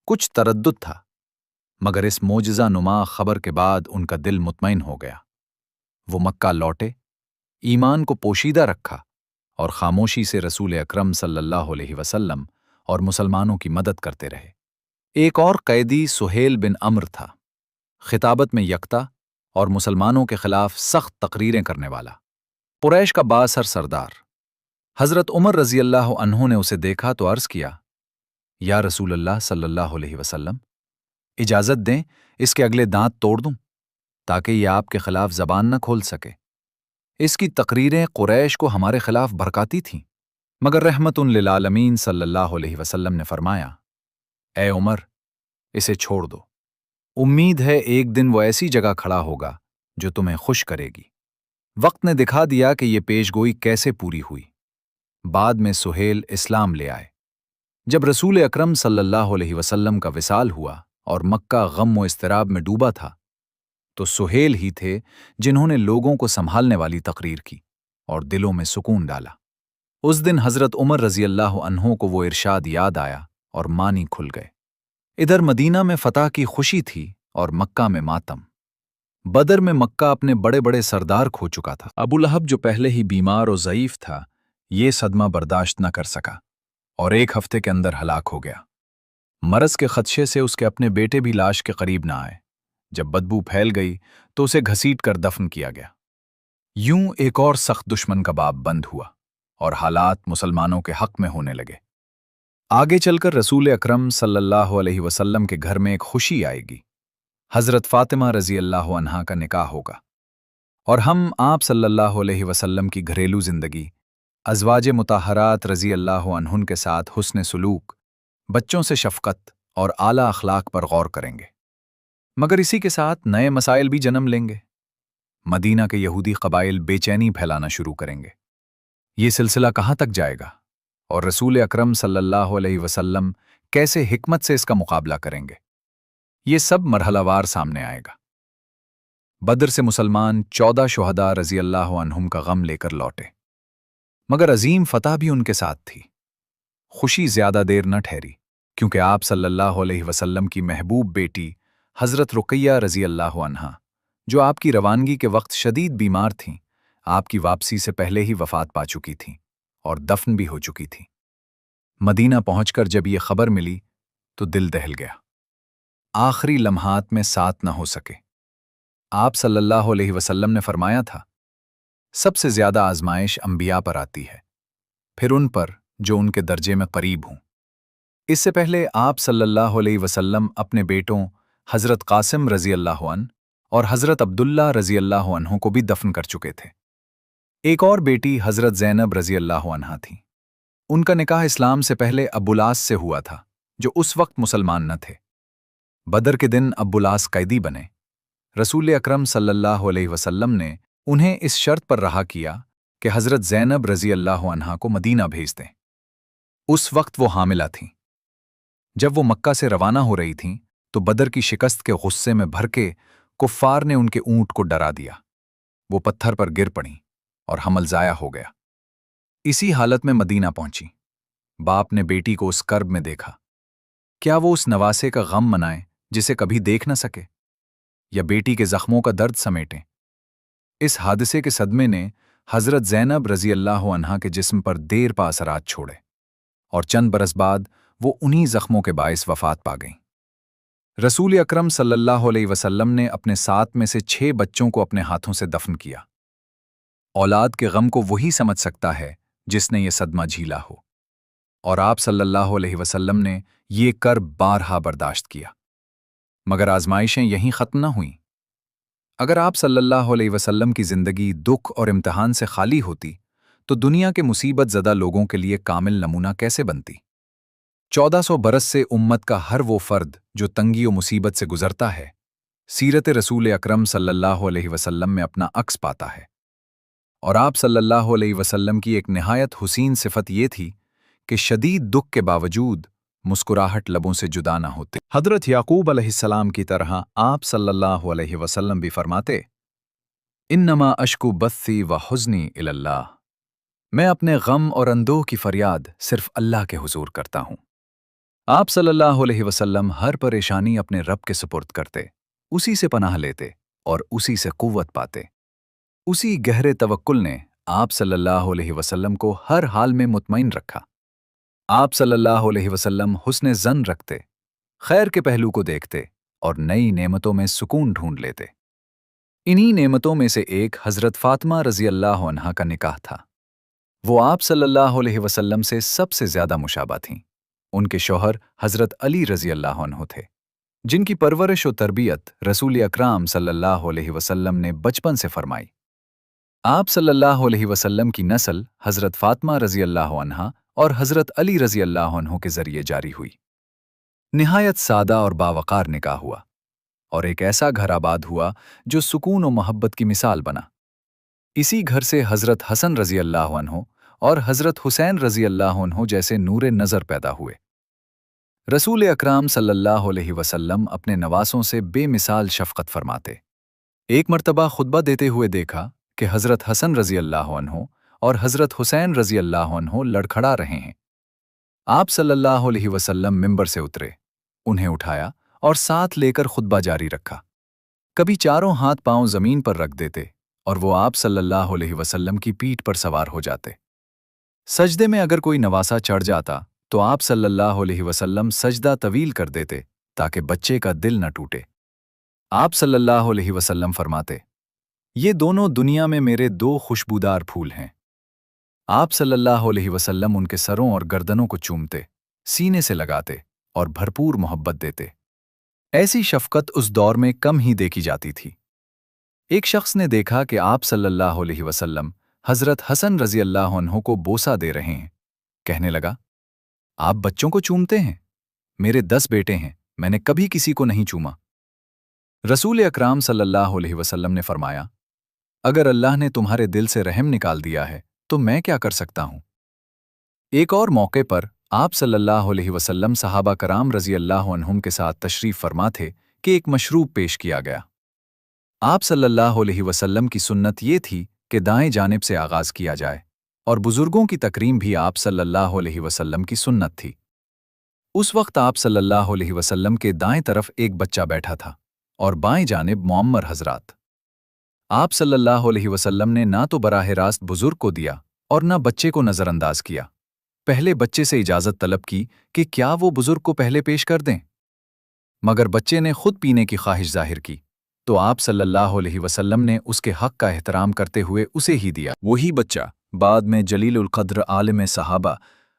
کچھ تردد تھا، مگر اس معجزہ نما خبر کے بعد ان کا دل مطمئن ہو گیا۔ وہ مکہ لوٹے، ایمان کو پوشیدہ رکھا اور خاموشی سے رسول اکرم صلی اللہ علیہ وسلم اور مسلمانوں کی مدد کرتے رہے۔ ایک اور قیدی سہیل بن عمرو تھا، خطابت میں یکتا اور مسلمانوں کے خلاف سخت تقریریں کرنے والا، قریش کا بااثر سردار۔ حضرت عمر رضی اللہ عنہ نے اسے دیکھا تو عرض کیا، یا رسول اللہ صلی اللہ علیہ وسلم، اجازت دیں اس کے اگلے دانت توڑ دوں تاکہ یہ آپ کے خلاف زبان نہ کھول سکے۔ اس کی تقریریں قریش کو ہمارے خلاف بھڑکاتی تھیں، مگر رحمت للعالمین صلی اللہ علیہ وسلم نے فرمایا، اے عمر، اسے چھوڑ دو، امید ہے ایک دن وہ ایسی جگہ کھڑا ہوگا جو تمہیں خوش کرے گی۔ وقت نے دکھا دیا کہ یہ پیشگوئی کیسے پوری ہوئی۔ بعد میں سہیل اسلام لے آئے۔ جب رسول اکرم صلی اللہ علیہ وسلم کا وصال ہوا اور مکہ غم و اضطراب میں ڈوبا تھا تو سہیل ہی تھے جنہوں نے لوگوں کو سنبھالنے والی تقریر کی اور دلوں میں سکون ڈالا۔ اس دن حضرت عمر رضی اللہ عنہ کو وہ ارشاد یاد آیا اور معنی کھل گئے۔ ادھر مدینہ میں فتح کی خوشی تھی اور مکہ میں ماتم۔ بدر میں مکہ اپنے بڑے بڑے سردار کھو چکا تھا۔ ابو لہب جو پہلے ہی بیمار اور ضعیف تھا، یہ صدمہ برداشت نہ کر سکا اور 1 ہفتے کے اندر ہلاک ہو گیا۔ مرض کے خدشے سے اس کے اپنے بیٹے بھی لاش کے قریب نہ آئے۔ جب بدبو پھیل گئی تو اسے گھسیٹ کر دفن کیا گیا۔ یوں ایک اور سخت دشمن کا باب بند ہوا اور حالات مسلمانوں کے حق میں ہونے لگے۔ آگے چل کر رسول اکرم صلی اللہ علیہ وسلم کے گھر میں ایک خوشی آئے گی۔ حضرت فاطمہ رضی اللہ عنہا کا نکاح ہوگا اور ہم آپ صلی اللہ علیہ وسلم کی گھریلو زندگی، ازواج مطہرات رضی اللہ عنہن کے ساتھ حسن سلوک، بچوں سے شفقت اور اعلیٰ اخلاق پر غور کریں گے۔ مگر اسی کے ساتھ نئے مسائل بھی جنم لیں گے۔ مدینہ کے یہودی قبائل بے چینی پھیلانا شروع کریں گے۔ یہ سلسلہ کہاں تک جائے گا اور رسول اکرم صلی اللہ علیہ وسلم کیسے حکمت سے اس کا مقابلہ کریں گے؟ یہ سب مرحلہ وار سامنے آئے گا۔ بدر سے مسلمان 14 شہداء رضی اللہ عنہم کا غم لے کر لوٹے، مگر عظیم فتح بھی ان کے ساتھ تھی۔ خوشی زیادہ دیر نہ ٹھہری، کیونکہ آپ صلی اللہ علیہ وسلم کی محبوب بیٹی حضرت رقیہ رضی اللہ عنہا، جو آپ کی روانگی کے وقت شدید بیمار تھیں، آپ کی واپسی سے پہلے ہی وفات پا چکی تھیں اور دفن بھی ہو چکی تھیں۔ مدینہ پہنچ کر جب یہ خبر ملی تو دل دہل گیا۔ آخری لمحات میں ساتھ نہ ہو سکے۔ آپ صلی اللہ علیہ وسلم نے فرمایا تھا، سب سے زیادہ آزمائش انبیاء پر آتی ہے، پھر ان پر جو ان کے درجے میں قریب ہوں۔ اس سے پہلے آپ صلی اللہ علیہ وسلم اپنے بیٹوں حضرت قاسم رضی اللہ عنہ اور حضرت عبداللہ رضی اللہ عنہ کو بھی دفن کر چکے تھے۔ ایک اور بیٹی حضرت زینب رضی اللہ عنہا تھی۔ ان کا نکاح اسلام سے پہلے ابوالعاص سے ہوا تھا، جو اس وقت مسلمان نہ تھے۔ بدر کے دن ابوالعاص قیدی بنے۔ رسول اکرم صلی اللہ علیہ وسلم نے انہیں اس شرط پر رہا کیا کہ حضرت زینب رضی اللہ عنہا کو مدینہ بھیج دیں۔ اس وقت وہ حاملہ تھیں۔ جب وہ مکہ سے روانہ ہو رہی تھیں تو بدر کی شکست کے غصے میں بھر کے کفار نے ان کے اونٹ کو ڈرا دیا۔ وہ پتھر پر گر پڑیں اور حمل ضائع ہو گیا۔ اسی حالت میں مدینہ پہنچی۔ باپ نے بیٹی کو اس کرب میں دیکھا۔ کیا وہ اس نواسے کا غم منائیں جسے کبھی دیکھ نہ سکے، یا بیٹی کے زخموں کا درد سمیٹیں؟ اس حادثے کے صدمے نے حضرت زینب رضی اللہ عنہا کے جسم پر دیر پا اثرات چھوڑے، اور چند برس بعد وہ انہی زخموں کے باعث وفات پا گئیں۔ رسول اکرم صلی اللہ علیہ وسلم نے اپنے 7 میں سے 6 بچوں کو اپنے ہاتھوں سے دفن کیا۔ اولاد کے غم کو وہی سمجھ سکتا ہے جس نے یہ صدمہ جھیلا ہو، اور آپ صلی اللہ علیہ وسلم نے یہ کرب بارہا برداشت کیا۔ مگر آزمائشیں یہیں ختم نہ ہوئیں۔ اگر آپ صلی اللہ علیہ وسلم کی زندگی دکھ اور امتحان سے خالی ہوتی تو دنیا کے مصیبت زدہ لوگوں کے لیے کامل نمونہ کیسے بنتی؟ 1400 برس سے امت کا ہر وہ فرد جو تنگی و مصیبت سے گزرتا ہے، سیرت رسول اکرم صلی اللہ علیہ وسلم میں اپنا عکس پاتا ہے۔ اور آپ صلی اللہ علیہ وسلم کی ایک نہایت حسین صفت یہ تھی کہ شدید دکھ کے باوجود مسکراہٹ لبوں سے جدا نہ ہوتے۔ حضرت یعقوب علیہ السلام کی طرح آپ صلی اللہ علیہ وسلم بھی فرماتے، انما اشکو بثی و حزنی الی اللہ، میں اپنے غم اور اندوہ کی فریاد صرف اللہ کے حضور کرتا ہوں۔ آپ صلی اللہ علیہ وسلم ہر پریشانی اپنے رب کے سپرد کرتے، اسی سے پناہ لیتے اور اسی سے قوت پاتے۔ اسی گہرے توکل نے آپ صلی اللہ علیہ وسلم کو ہر حال میں مطمئن رکھا۔ آپ صلی اللہ علیہ وسلم حسن ظن رکھتے، خیر کے پہلو کو دیکھتے اور نئی نعمتوں میں سکون ڈھونڈ لیتے۔ انہی نعمتوں میں سے ایک حضرت فاطمہ رضی اللہ عنہا کا نکاح تھا۔ وہ آپ صلی اللہ علیہ وسلم سے سب سے زیادہ مشابہ تھیں۔ ان کے شوہر حضرت علی رضی اللہ عنہ تھے، جن کی پرورش و تربیت رسول اکرام صلی اللہ علیہ وسلم نے بچپن سے فرمائی۔ آپ صلی اللہ علیہ وسلم کی نسل حضرت فاطمہ رضی اللہ عنہا اور حضرت علی رضی اللہ عنہ کے ذریعے جاری ہوئی۔ نہایت سادہ اور باوقار نکاح ہوا، اور ایک ایسا گھر آباد ہوا جو سکون و محبت کی مثال بنا۔ اسی گھر سے حضرت حسن رضی اللہ عنہ اور حضرت حسین رضی اللہ عنہ جیسے نور نظر پیدا ہوئے۔ رسول اکرام صلی اللہ علیہ وسلم اپنے نواسوں سے بے مثال شفقت فرماتے۔ ایک مرتبہ خطبہ دیتے ہوئے دیکھا کہ حضرت حسن رضی اللہ عنہ اور حضرت حسین رضی اللہ عنہ لڑکھڑا رہے ہیں۔ آپ صلی اللہ علیہ وسلم ممبر سے اترے، انہیں اٹھایا اور ساتھ لے کر خطبہ جاری رکھا۔ کبھی چاروں ہاتھ پاؤں زمین پر رکھ دیتے اور وہ آپ صلی اللہ علیہ وسلم کی پیٹھ پر سوار ہو جاتے۔ سجدے میں اگر کوئی نواسا چڑھ جاتا تو آپ صلی اللہ علیہ وسلم سجدہ طویل کر دیتے تاکہ بچے کا دل نہ ٹوٹے۔ آپ صلی اللہ علیہ وسلم فرماتے، یہ دونوں دنیا میں میرے 2 خوشبودار پھول ہیں۔ آپ صلی اللہ علیہ وسلم ان کے سروں اور گردنوں کو چومتے، سینے سے لگاتے اور بھرپور محبت دیتے۔ ایسی شفقت اس دور میں کم ہی دیکھی جاتی تھی۔ ایک شخص نے دیکھا کہ آپ صلی اللہ علیہ وسلم حضرت حسن رضی اللہ عنہ کو بوسہ دے رہے ہیں۔ کہنے لگا، آپ بچوں کو چومتے ہیں؟ میرے 10 بیٹے ہیں، میں نے کبھی کسی کو نہیں چوما۔ رسول اکرام صلی اللہ علیہ وسلم نے فرمایا، اگر اللہ نے تمہارے دل سے رحم نکال دیا ہے تو میں کیا کر سکتا ہوں؟ ایک اور موقع پر آپ صلی اللہ علیہ وسلم صحابہ کرام رضی اللہ عنہم کے ساتھ تشریف فرما تھے کہ ایک مشروب پیش کیا گیا۔ آپ صلی اللہ علیہ وسلم کی سنت یہ تھی کہ دائیں جانب سے آغاز کیا جائے، اور بزرگوں کی تکریم بھی آپ صلی اللہ علیہ وسلم کی سنت تھی۔ اس وقت آپ صلی اللہ علیہ وسلم کے دائیں طرف ایک بچہ بیٹھا تھا اور بائیں جانب معمر حضرات۔ آپ صلی اللہ علیہ وسلم نے نہ تو براہ راست بزرگ کو دیا اور نہ بچے کو نظر انداز کیا۔ پہلے بچے سے اجازت طلب کی کہ کیا وہ بزرگ کو پہلے پیش کر دیں، مگر بچے نے خود پینے کی خواہش ظاہر کی تو آپ صلی اللہ علیہ وسلم نے اس کے حق کا احترام کرتے ہوئے اسے ہی دیا۔ وہی بچہ بعد میں جلیل القدر عالم صحابہ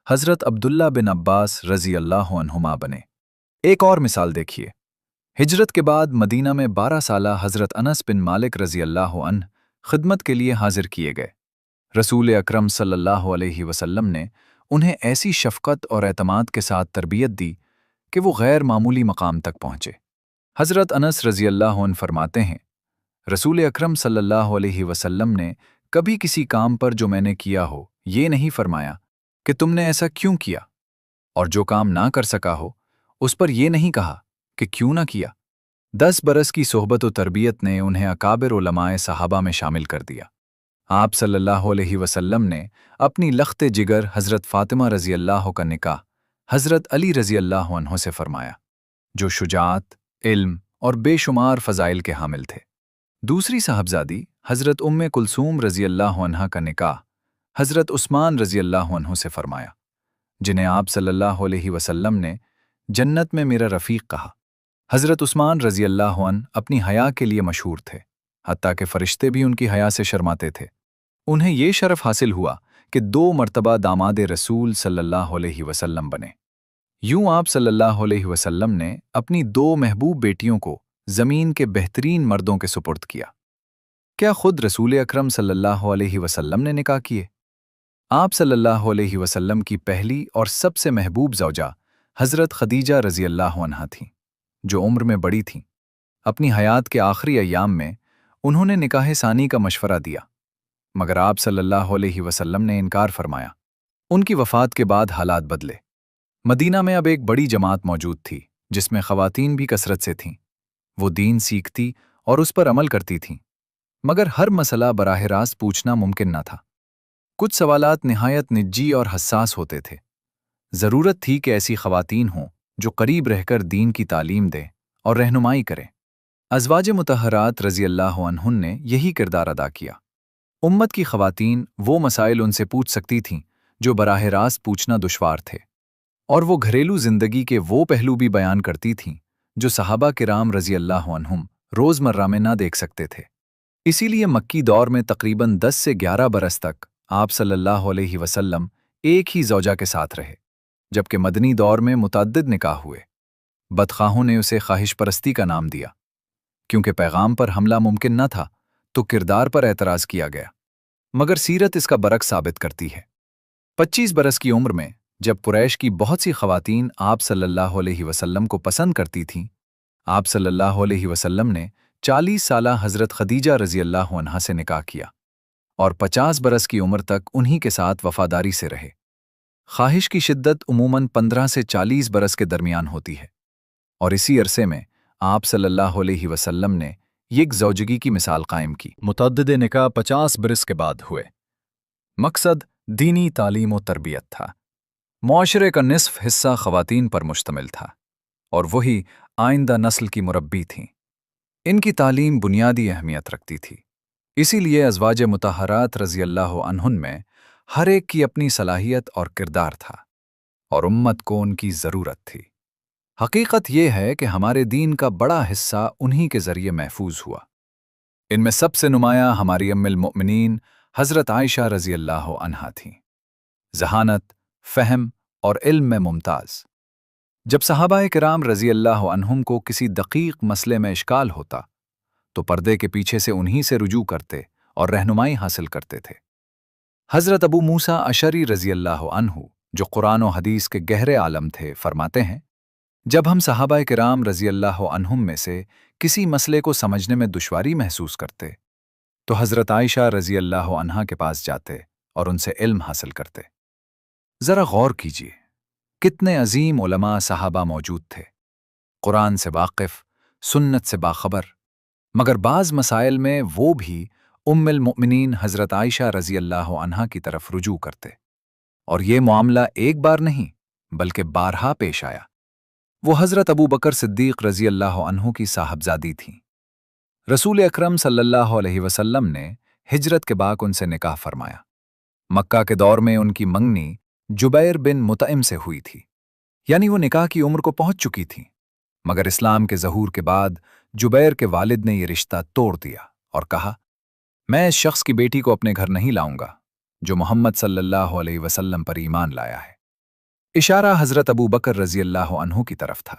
حضرت عبداللہ بن عباس رضی اللہ عنہما بنے۔ ایک اور مثال دیکھیے، ہجرت کے بعد مدینہ میں 12 سالہ حضرت انس بن مالک رضی اللہ عنہ خدمت کے لیے حاضر کیے گئے۔ رسول اکرم صلی اللہ علیہ وسلم نے انہیں ایسی شفقت اور اعتماد کے ساتھ تربیت دی کہ وہ غیر معمولی مقام تک پہنچے۔ حضرت انس رضی اللہ عنہ فرماتے ہیں، رسول اکرم صلی اللہ علیہ وسلم نے کبھی کسی کام پر جو میں نے کیا ہو یہ نہیں فرمایا کہ تم نے ایسا کیوں کیا، اور جو کام نہ کر سکا ہو اس پر یہ نہیں کہا کہ کیوں نہ کیا۔ 10 برس کی صحبت و تربیت نے انہیں اکابر علماء صحابہ میں شامل کر دیا۔ آپ صلی اللہ علیہ وسلم نے اپنی لخت جگر حضرت فاطمہ رضی اللہ کا نکاح حضرت علی رضی اللہ عنہ سے فرمایا، جو شجاعت، علم اور بے شمار فضائل کے حامل تھے۔ دوسری صاحبزادی حضرت ام کلثوم رضی اللہ عنہ کا نکاح حضرت عثمان رضی اللہ عنہ سے فرمایا، جنہیں آپ صلی اللہ علیہ وسلم نے جنت میں میرا رفیق کہا۔ حضرت عثمان رضی اللہ عنہ اپنی حیا کے لیے مشہور تھے، حتیٰ کہ فرشتے بھی ان کی حیا سے شرماتے تھے۔ انہیں یہ شرف حاصل ہوا کہ 2 مرتبہ داماد رسول صلی اللہ علیہ وسلم بنے۔ یوں آپ صلی اللہ علیہ وسلم نے اپنی 2 محبوب بیٹیوں کو زمین کے بہترین مردوں کے سپرد کیا۔ کیا خود رسول اکرم صلی اللہ علیہ وسلم نے نکاح کیے؟ آپ صلی اللہ علیہ وسلم کی پہلی اور سب سے محبوب زوجہ حضرت خدیجہ رضی اللہ عنہا تھیں، جو عمر میں بڑی تھیں۔ اپنی حیات کے آخری ایام میں انہوں نے نکاح ثانی کا مشورہ دیا، مگر آپ صلی اللہ علیہ وسلم نے انکار فرمایا۔ ان کی وفات کے بعد حالات بدلے۔ مدینہ میں اب ایک بڑی جماعت موجود تھی جس میں خواتین بھی کثرت سے تھیں۔ وہ دین سیکھتی اور اس پر عمل کرتی تھیں، مگر ہر مسئلہ براہ راست پوچھنا ممکن نہ تھا۔ کچھ سوالات نہایت نجی اور حساس ہوتے تھے۔ ضرورت تھی کہ ایسی خواتین ہوں جو قریب رہ کر دین کی تعلیم دیں اور رہنمائی کریں۔ ازواج مطہرات رضی اللہ عنہن نے یہی کردار ادا کیا۔ امت کی خواتین وہ مسائل ان سے پوچھ سکتی تھیں جو براہ راست پوچھنا دشوار تھے، اور وہ گھریلو زندگی کے وہ پہلو بھی بیان کرتی تھیں جو صحابہ کرام رضی اللہ عنہم روزمرہ میں نہ دیکھ سکتے تھے۔ اسی لیے مکی دور میں تقریباً 10 سے 11 برس تک آپ صلی اللہ علیہ وسلم ایک ہی زوجہ کے ساتھ رہے، جبکہ مدنی دور میں متعدد نکاح ہوئے۔ بدخواہوں نے اسے خواہش پرستی کا نام دیا۔ کیونکہ پیغام پر حملہ ممکن نہ تھا تو کردار پر اعتراض کیا گیا، مگر سیرت اس کا برعکس ثابت کرتی ہے۔ 25 برس کی عمر میں جب قریش کی بہت سی خواتین آپ صلی اللہ علیہ وسلم کو پسند کرتی تھیں، آپ صلی اللہ علیہ وسلم نے 40 سالہ حضرت خدیجہ رضی اللہ عنہا سے نکاح کیا اور 50 برس کی عمر تک انہی کے ساتھ وفاداری سے رہے۔ خواہش کی شدت عموماً 15 سے 40 برس کے درمیان ہوتی ہے، اور اسی عرصے میں آپ صلی اللہ علیہ وسلم نے یک زوجگی کی مثال قائم کی۔ متعدد نکاح 50 برس کے بعد ہوئے۔ مقصد دینی تعلیم و تربیت تھا۔ معاشرے کا نصف حصہ خواتین پر مشتمل تھا، اور وہی آئندہ نسل کی مربی تھیں۔ ان کی تعلیم بنیادی اہمیت رکھتی تھی، اسی لیے ازواج مطہرات رضی اللہ عنہن میں ہر ایک کی اپنی صلاحیت اور کردار تھا، اور امت کو ان کی ضرورت تھی۔ حقیقت یہ ہے کہ ہمارے دین کا بڑا حصہ انہی کے ذریعے محفوظ ہوا۔ ان میں سب سے نمایاں ہماری ام المؤمنین حضرت عائشہ رضی اللہ عنہا تھیں۔ ذہانت، فہم اور علم میں ممتاز۔ جب صحابہ کرام رضی اللہ عنہم کو کسی دقیق مسئلے میں اشکال ہوتا تو پردے کے پیچھے سے انہی سے رجوع کرتے اور رہنمائی حاصل کرتے تھے۔ حضرت ابو موسیٰ اشعری رضی اللہ عنہ، جو قرآن و حدیث کے گہرے عالم تھے، فرماتے ہیں، جب ہم صحابہ کرام رضی اللہ عنہم میں سے کسی مسئلے کو سمجھنے میں دشواری محسوس کرتے تو حضرت عائشہ رضی اللہ عنہا کے پاس جاتے اور ان سے علم حاصل کرتے۔ ذرا غور کیجیے، کتنے عظیم علماء صحابہ موجود تھے، قرآن سے واقف، سنت سے باخبر، مگر بعض مسائل میں وہ بھی ام المؤمنین حضرت عائشہ رضی اللہ عنہا کی طرف رجوع کرتے، اور یہ معاملہ ایک بار نہیں بلکہ بارہا پیش آیا۔ وہ حضرت ابو بکر صدیق رضی اللہ عنہ کی صاحبزادی تھیں۔ رسول اکرم صلی اللہ علیہ وسلم نے ہجرت کے بعد ان سے نکاح فرمایا۔ مکہ کے دور میں ان کی منگنی جبیر بن مطعم سے ہوئی تھی، یعنی وہ نکاح کی عمر کو پہنچ چکی تھیں، مگر اسلام کے ظہور کے بعد جبیر کے والد نے یہ رشتہ توڑ دیا اور کہا، میں اس شخص کی بیٹی کو اپنے گھر نہیں لاؤں گا جو محمد صلی اللہ علیہ وسلم پر ایمان لایا ہے۔ इशारा हजरत अबू बकर रजी अल्लाह अन्हु की तरफ था।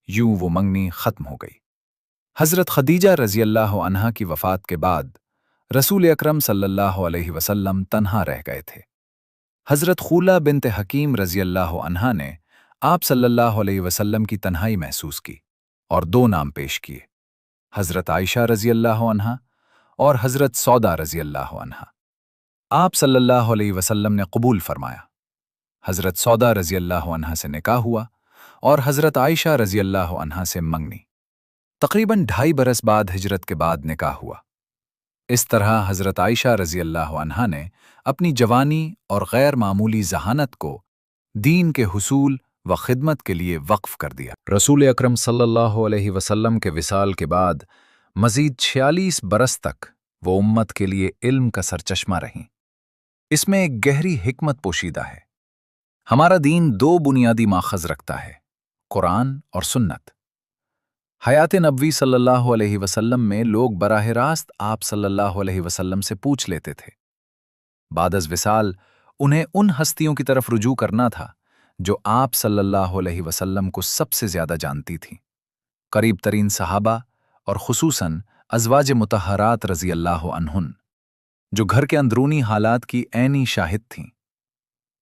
यूं वो मंगनी खत्म हो गई। हजरत खदीजा रजी अल्लाह अन्हा की वफात के बाद रसूल अकरम सल्लल्लाहु अलैहि वसल्लम तन्हा रह गए थे। हजरत खूला बिन्त हकीम रजी अल्लाह अन्हा ने आप सल्लल्लाहु अलैहि वसल्लम की तन्हाई महसूस की और दो नाम पेश किए, हजरत आयशा रजी अल्लाह अन्हा और हजरत सौदा रजी अल्लाह अन्हा। आप सल्लल्लाहु अलैहि वसल्लम ने कबूल फरमाया। हजरत सौदा रजी अल्लाह अन्हा से निकाह हुआ और हजरत आयशा रजी अल्लाह अन्हा से मंगनी। तकरीबन 2.5 बरस बाद हिजरत के बाद निकाह हुआ। इस तरह हजरत आयशा रजी अल्लाह अन्हा ने अपनी जवानी और गैर मामूली जहानत को दीन के हुसूल व खिदमत के लिए वक्फ कर दिया। रसूल अकरम सल्लल्लाहु अलैहि वसल्लम के विसाल के बाद मजीद 46 बरस तक वो उम्मत के लिए इल्म का सरचश्मा रहीं। इसमें एक गहरी हिकमत पोशीदा है। हमारा दीन दो बुनियादी माखज़ रखता है, कुरान और सुन्नत। हयात नबवी सल्लल्लाहु अलैहि वसल्लम में लोग बराह रास्त आप सल्लल्लाहु अलैहि वसल्लम से पूछ लेते थे। बादज़ विसाल उन्हें उन हस्तियों की तरफ रुजू करना था जो आप सल्लल्लाहु अलैहि वसल्लम को सबसे ज्यादा जानती थीं, करीब तरीन सहाबा और खुसूसन अज़वाज मुतहरात रज़ी अल्लाह अन्हुन, जो घर के अंदरूनी हालात की ऐनी शाहिद थीं।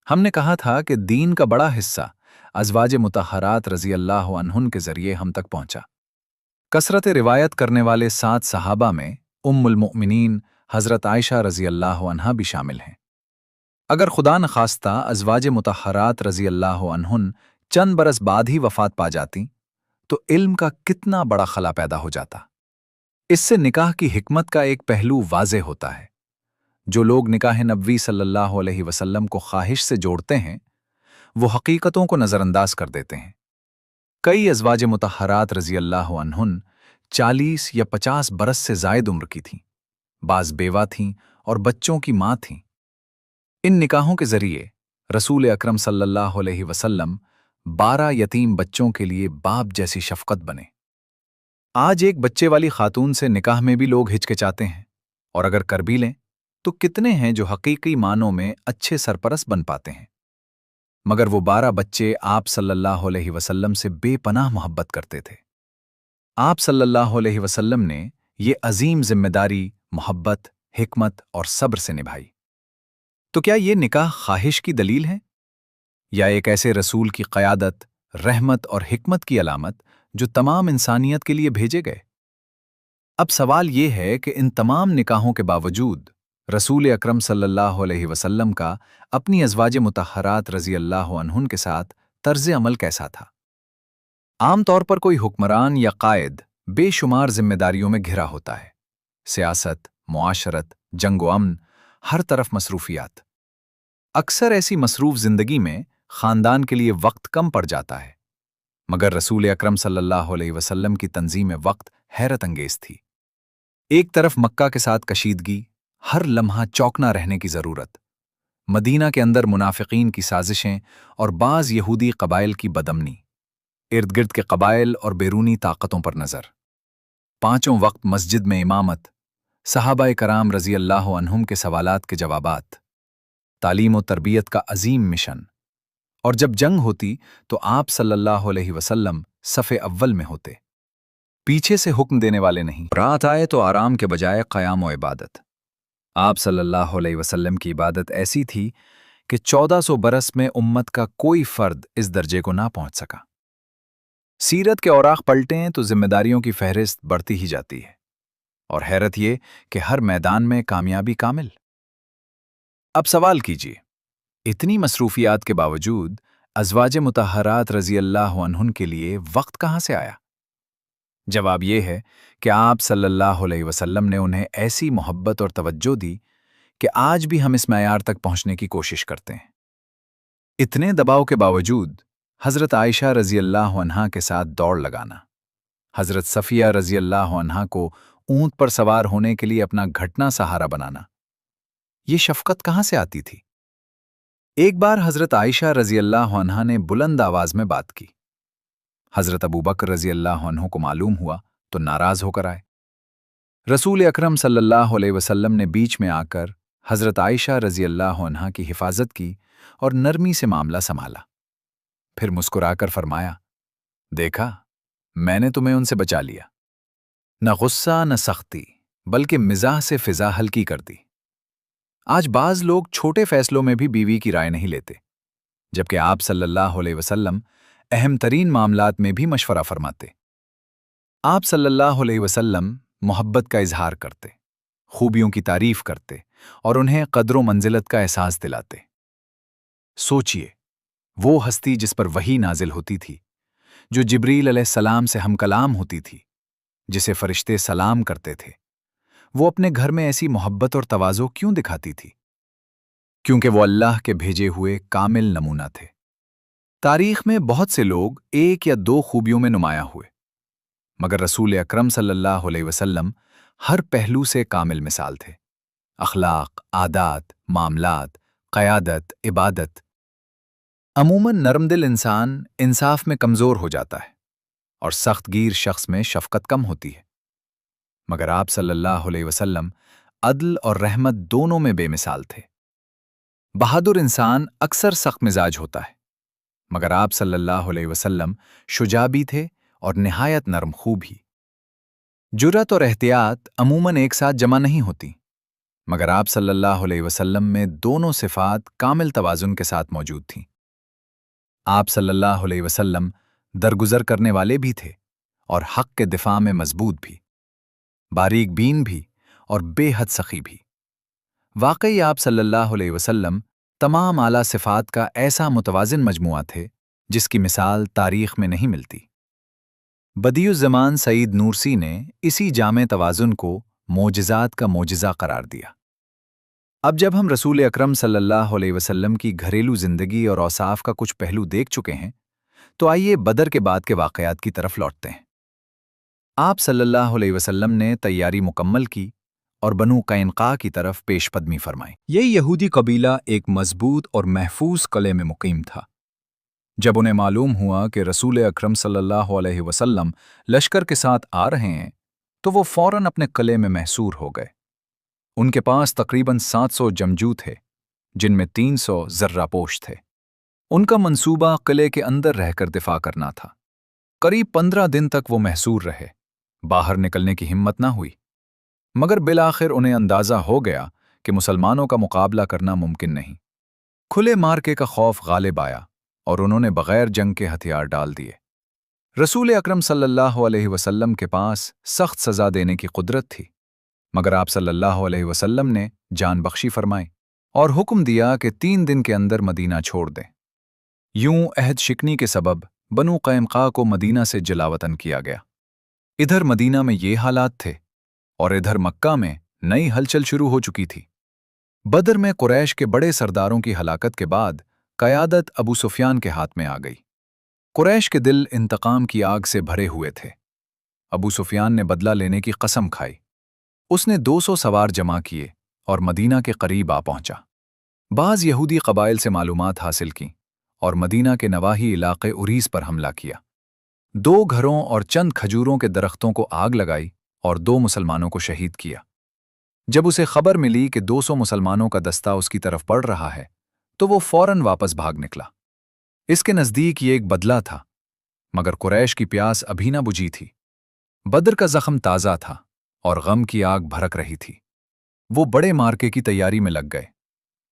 हमने कहा था कि दीन का बड़ा हिस्सा अज़वाज मुतहरात रज़ी अल्लाह अन्हुन के जरिए हम तक पहुंचा। कसरत रिवायत करने वाले 7 सहाबा में उम्मुल मुमिनीन हज़रत आयशा रज़ी अल्लाह अन्हा भी शामिल हैं। अगर खुदा न खास्ता अज़वाज मुतहरात रज़ी अल्लाह अन्हुन चंद बरस बाद ही वफ़ात पा जाती तो इल्म का कितना बड़ा खला पैदा हो जाता। इससे निकाह की हिकमत का एक पहलू वाज़े होता है। जो लोग निकाह नबवी सल्लल्लाहु अलैहि वसल्लम को ख्वाहिश से जोड़ते हैं, वो हकीकतों को नज़रअंदाज कर देते हैं। कई अज़वाज मुतहरात रज़ी अल्लाह अन्हुन 40 या 50 बरस से ज़ायद उम्र की थीं, बाज़ बेवा थीं और बच्चों की माँ थीं। इन निकाहों के जरिए रसूल अकरम सल्लल्लाहु अलैहि वसल्लम 12 यतीम बच्चों के लिए बाप जैसी शफकत बने। आज एक बच्चे वाली खातून से निकाह में भी लोग हिचकिचाते हैं, और अगर कर भी लें तो कितने हैं जो हकीकी मानों में अच्छे सरपरस्त बन पाते हैं। मगर वो 12 बच्चे आप सल्लल्लाहु अलैहि वसल्लम से बेपनाह मोहब्बत करते थे। आप सल्लल्लाहु अलैहि वसल्लम ने ये अजीम जिम्मेदारी मोहब्बत, हिकमत और सब्र से निभाई। तो क्या ये निकाह ख्वाहिश की दलील है, या एक ऐसे रसूल की क़यादत, रहमत और हिकमत की अलामत जो तमाम इंसानियत के लिए भेजे गए? अब सवाल ये है कि इन तमाम निकाहों के बावजूद रसूल अकरम सल्लल्लाहु अलैहि वसल्लम का अपनी अज़वाज मुतहरात रज़ी अल्लाह अन्हुन के साथ तर्ज अमल कैसा था? आमतौर पर कोई हुक्मरान या कायद बेशुमार जिम्मेदारियों में घिरा होता है। सियासत, मुआशरत, जंग-ओ-अमन, हर तरफ मसरूफियात। अक्सर ऐसी मसरूफ जिंदगी में खानदान के लिए वक्त कम पड़ जाता है, मगर रसूल अकरम सल्लल्लाहु अलैहि वसल्लम की तंजीम वक्त हैरत अंगेज थी। एक तरफ मक्का के साथ कशीदगी, हर लम्हा चौकना रहने की जरूरत, मदीना के अंदर मुनाफिकीन की साजिशें और बाज यहूदी कबाइल की बदअमनी, इर्द गिर्द के कबाइल और बैरूनी ताकतों पर नजर, पांचों वक्त मस्जिद में इमामत, सहाबाए कराम रज़ी अल्लाह अन्हुम के सवालात के जवाबात, तालीम और तरबियत का अजीम मिशन। और जब जंग होती तो आप सल्लल्लाहु अलैहि वसल्लम सफ़े अव्वल में होते, पीछे से हुक्म देने वाले नहीं। रात आए तो आराम के बजाय क़याम व इबादत। आप सल्लल्लाहु अलैहि वसल्लम की इबादत ऐसी थी कि 1400 बरस में उम्मत का कोई फर्द इस दर्जे को ना पहुंच सका। सीरत के औराख पलटें तो जिम्मेदारियों की फहरिस्त बढ़ती ही जाती है, और हैरत ये कि हर मैदान में कामयाबी कामिल। अब सवाल कीजिए, इतनी मसरूफियात के बावजूद अज़वाज मुतहरात रज़ी अल्लाह अन्हुन के लिए वक्त कहाँ से आया? जवाब ये है कि आप सल्लल्लाहु अलैहि वसल्लम ने उन्हें ऐसी मोहब्बत और तवज्जो दी कि आज भी हम इस मयार तक पहुंचने की कोशिश करते हैं। इतने दबाव के बावजूद हज़रत आयशा रज़ी अल्लाह अन्हा के साथ दौड़ लगाना, हज़रत सफ़िया रज़ी अल्लाह अन्हा को ऊंट पर सवार होने के लिए अपना घटना सहारा बनाना, ये शफ़क़त कहाँ से आती थी? एक बार हज़रत आयशा रज़ी अल्लाह अन्हा ने बुलंद आवाज़ में बात की। हज़रत अबू बकर रज़ी अल्लाह अन्हु को मालूम हुआ तो नाराज़ होकर आए। रसूल अकरम सल्लल्लाहु अलैहि वसल्लम ने बीच में आकर हज़रत आयशा रज़ी अल्लाह अन्हा की हिफाजत की और नरमी से मामला संभाला। پھر مسکرا کر فرمایا، دیکھا، میں نے تمہیں ان سے بچا لیا۔ نہ غصہ نہ سختی، بلکہ مزاح سے فضا ہلکی کر دی۔ آج بعض لوگ چھوٹے فیصلوں میں بھی بیوی کی رائے نہیں لیتے، جبکہ آپ صلی اللہ علیہ وسلم اہم ترین معاملات میں بھی مشورہ فرماتے۔ آپ صلی اللہ علیہ وسلم محبت کا اظہار کرتے، خوبیوں کی تعریف کرتے اور انہیں قدر و منزلت کا احساس دلاتے۔ سوچئے، وہ ہستی جس پر وحی نازل ہوتی تھی، جو جبریل علیہ السلام سے ہم کلام ہوتی تھی، جسے فرشتے سلام کرتے تھے، وہ اپنے گھر میں ایسی محبت اور تواضع کیوں دکھاتی تھی؟ کیونکہ وہ اللہ کے بھیجے ہوئے کامل نمونہ تھے۔ تاریخ میں بہت سے لوگ ایک یا دو خوبیوں میں نمایاں ہوئے، مگر رسول اکرم صلی اللہ علیہ وسلم ہر پہلو سے کامل مثال تھے۔ اخلاق، عادات، معاملات، قیادت، عبادت۔ عموماً نرم دل انسان انصاف میں کمزور ہو جاتا ہے اور سخت گیر شخص میں شفقت کم ہوتی ہے، مگر آپ صلی اللہ علیہ وسلم عدل اور رحمت دونوں میں بے مثال تھے۔ بہادر انسان اکثر سخت مزاج ہوتا ہے، مگر آپ صلی اللہ علیہ وسلم شجاع بھی تھے اور نہایت نرم خو بھی۔ جرأت اور احتیاط عموماً ایک ساتھ جمع نہیں ہوتی، مگر آپ صلی اللہ علیہ وسلم میں دونوں صفات کامل توازن کے ساتھ موجود تھیں۔ آپ صلی اللہ علیہ وسلم درگزر کرنے والے بھی تھے اور حق کے دفاع میں مضبوط بھی، باریک بین بھی اور بے حد سخی بھی۔ واقعی آپ صلی اللہ علیہ وسلم تمام اعلیٰ صفات کا ایسا متوازن مجموعہ تھے جس کی مثال تاریخ میں نہیں ملتی۔ بدیع الزمان سعید نورسی نے اسی جامع توازن کو معجزات کا معجزہ قرار دیا۔ اب جب ہم رسول اکرم صلی اللہ علیہ وسلم کی گھریلو زندگی اور اوصاف کا کچھ پہلو دیکھ چکے ہیں، تو آئیے بدر کے بعد کے واقعات کی طرف لوٹتے ہیں۔ آپ صلی اللہ علیہ وسلم نے تیاری مکمل کی اور بنو قینقاع کی طرف پیش قدمی فرمائی۔ یہ یہودی قبیلہ ایک مضبوط اور محفوظ قلعے میں مقیم تھا۔ جب انہیں معلوم ہوا کہ رسول اکرم صلی اللہ علیہ وسلم لشکر کے ساتھ آ رہے ہیں، تو وہ فوراً اپنے قلعے میں محصور ہو گئے۔ ان کے پاس تقریباً 700 جنگجو تھے، جن میں 300 زرہ پوش تھے۔ ان کا منصوبہ قلعے کے اندر رہ کر دفاع کرنا تھا۔ قریب 15 دن تک وہ محصور رہے، باہر نکلنے کی ہمت نہ ہوئی، مگر بالآخر انہیں اندازہ ہو گیا کہ مسلمانوں کا مقابلہ کرنا ممکن نہیں۔ کھلے مارکے کا خوف غالب آیا اور انہوں نے بغیر جنگ کے ہتھیار ڈال دیے۔ رسول اکرم صلی اللہ علیہ وسلم کے پاس سخت سزا دینے کی قدرت تھی، مگر آپ صلی اللہ علیہ وسلم نے جان بخشی فرمائی اور حکم دیا کہ 3 دن کے اندر مدینہ چھوڑ دیں۔ یوں عہد شکنی کے سبب بنو قینقاع کو مدینہ سے جلاوطن کیا گیا۔ ادھر مدینہ میں یہ حالات تھے اور ادھر مکہ میں نئی ہلچل شروع ہو چکی تھی۔ بدر میں قریش کے بڑے سرداروں کی ہلاکت کے بعد قیادت ابو سفیان کے ہاتھ میں آ گئی۔ قریش کے دل انتقام کی آگ سے بھرے ہوئے تھے۔ ابو سفیان نے بدلہ لینے کی قسم کھائی۔ اس نے 200 سوار جمع کیے اور مدینہ کے قریب آ پہنچا۔ بعض یہودی قبائل سے معلومات حاصل کیں اور مدینہ کے نواحی علاقے اریس پر حملہ کیا۔ 2 گھروں اور چند کھجوروں کے درختوں کو آگ لگائی اور 2 مسلمانوں کو شہید کیا۔ جب اسے خبر ملی کہ 200 مسلمانوں کا دستہ اس کی طرف بڑھ رہا ہے، تو وہ فوراً واپس بھاگ نکلا۔ اس کے نزدیک یہ ایک بدلہ تھا، مگر قریش کی پیاس ابھی نہ بجھی تھی۔ بدر کا زخم تازہ تھا اور غم کی آگ بھڑک رہی تھی۔ وہ بڑے مارکے کی تیاری میں لگ گئے۔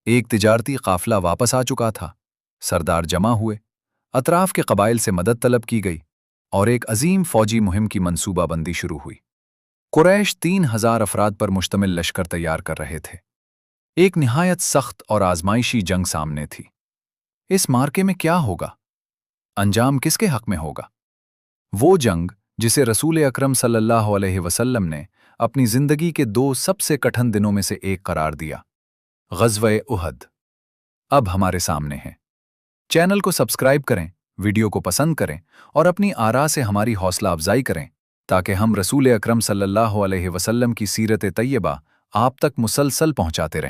ایک تجارتی قافلہ واپس آ چکا تھا، سردار جمع ہوئے، اطراف کے قبائل سے مدد طلب کی گئی اور ایک عظیم فوجی مہم کی منصوبہ بندی شروع ہوئی۔ قریش 3000 افراد پر مشتمل لشکر تیار کر رہے تھے۔ ایک نہایت سخت اور آزمائشی جنگ سامنے تھی۔ اس مارکے میں کیا ہوگا؟ انجام کس کے حق میں ہوگا؟ وہ جنگ جسے رسول اکرم صلی اللہ علیہ وسلم نے اپنی زندگی کے 2 سب سے کٹھن دنوں میں سے ایک قرار دیا، غزوہ احد، اب ہمارے سامنے ہے۔ چینل کو سبسکرائب کریں، ویڈیو کو پسند کریں اور اپنی آراء سے ہماری حوصلہ افزائی کریں تاکہ ہم رسول اکرم صلی اللہ علیہ وسلم کی سیرت طیبہ آپ تک مسلسل پہنچاتے رہیں۔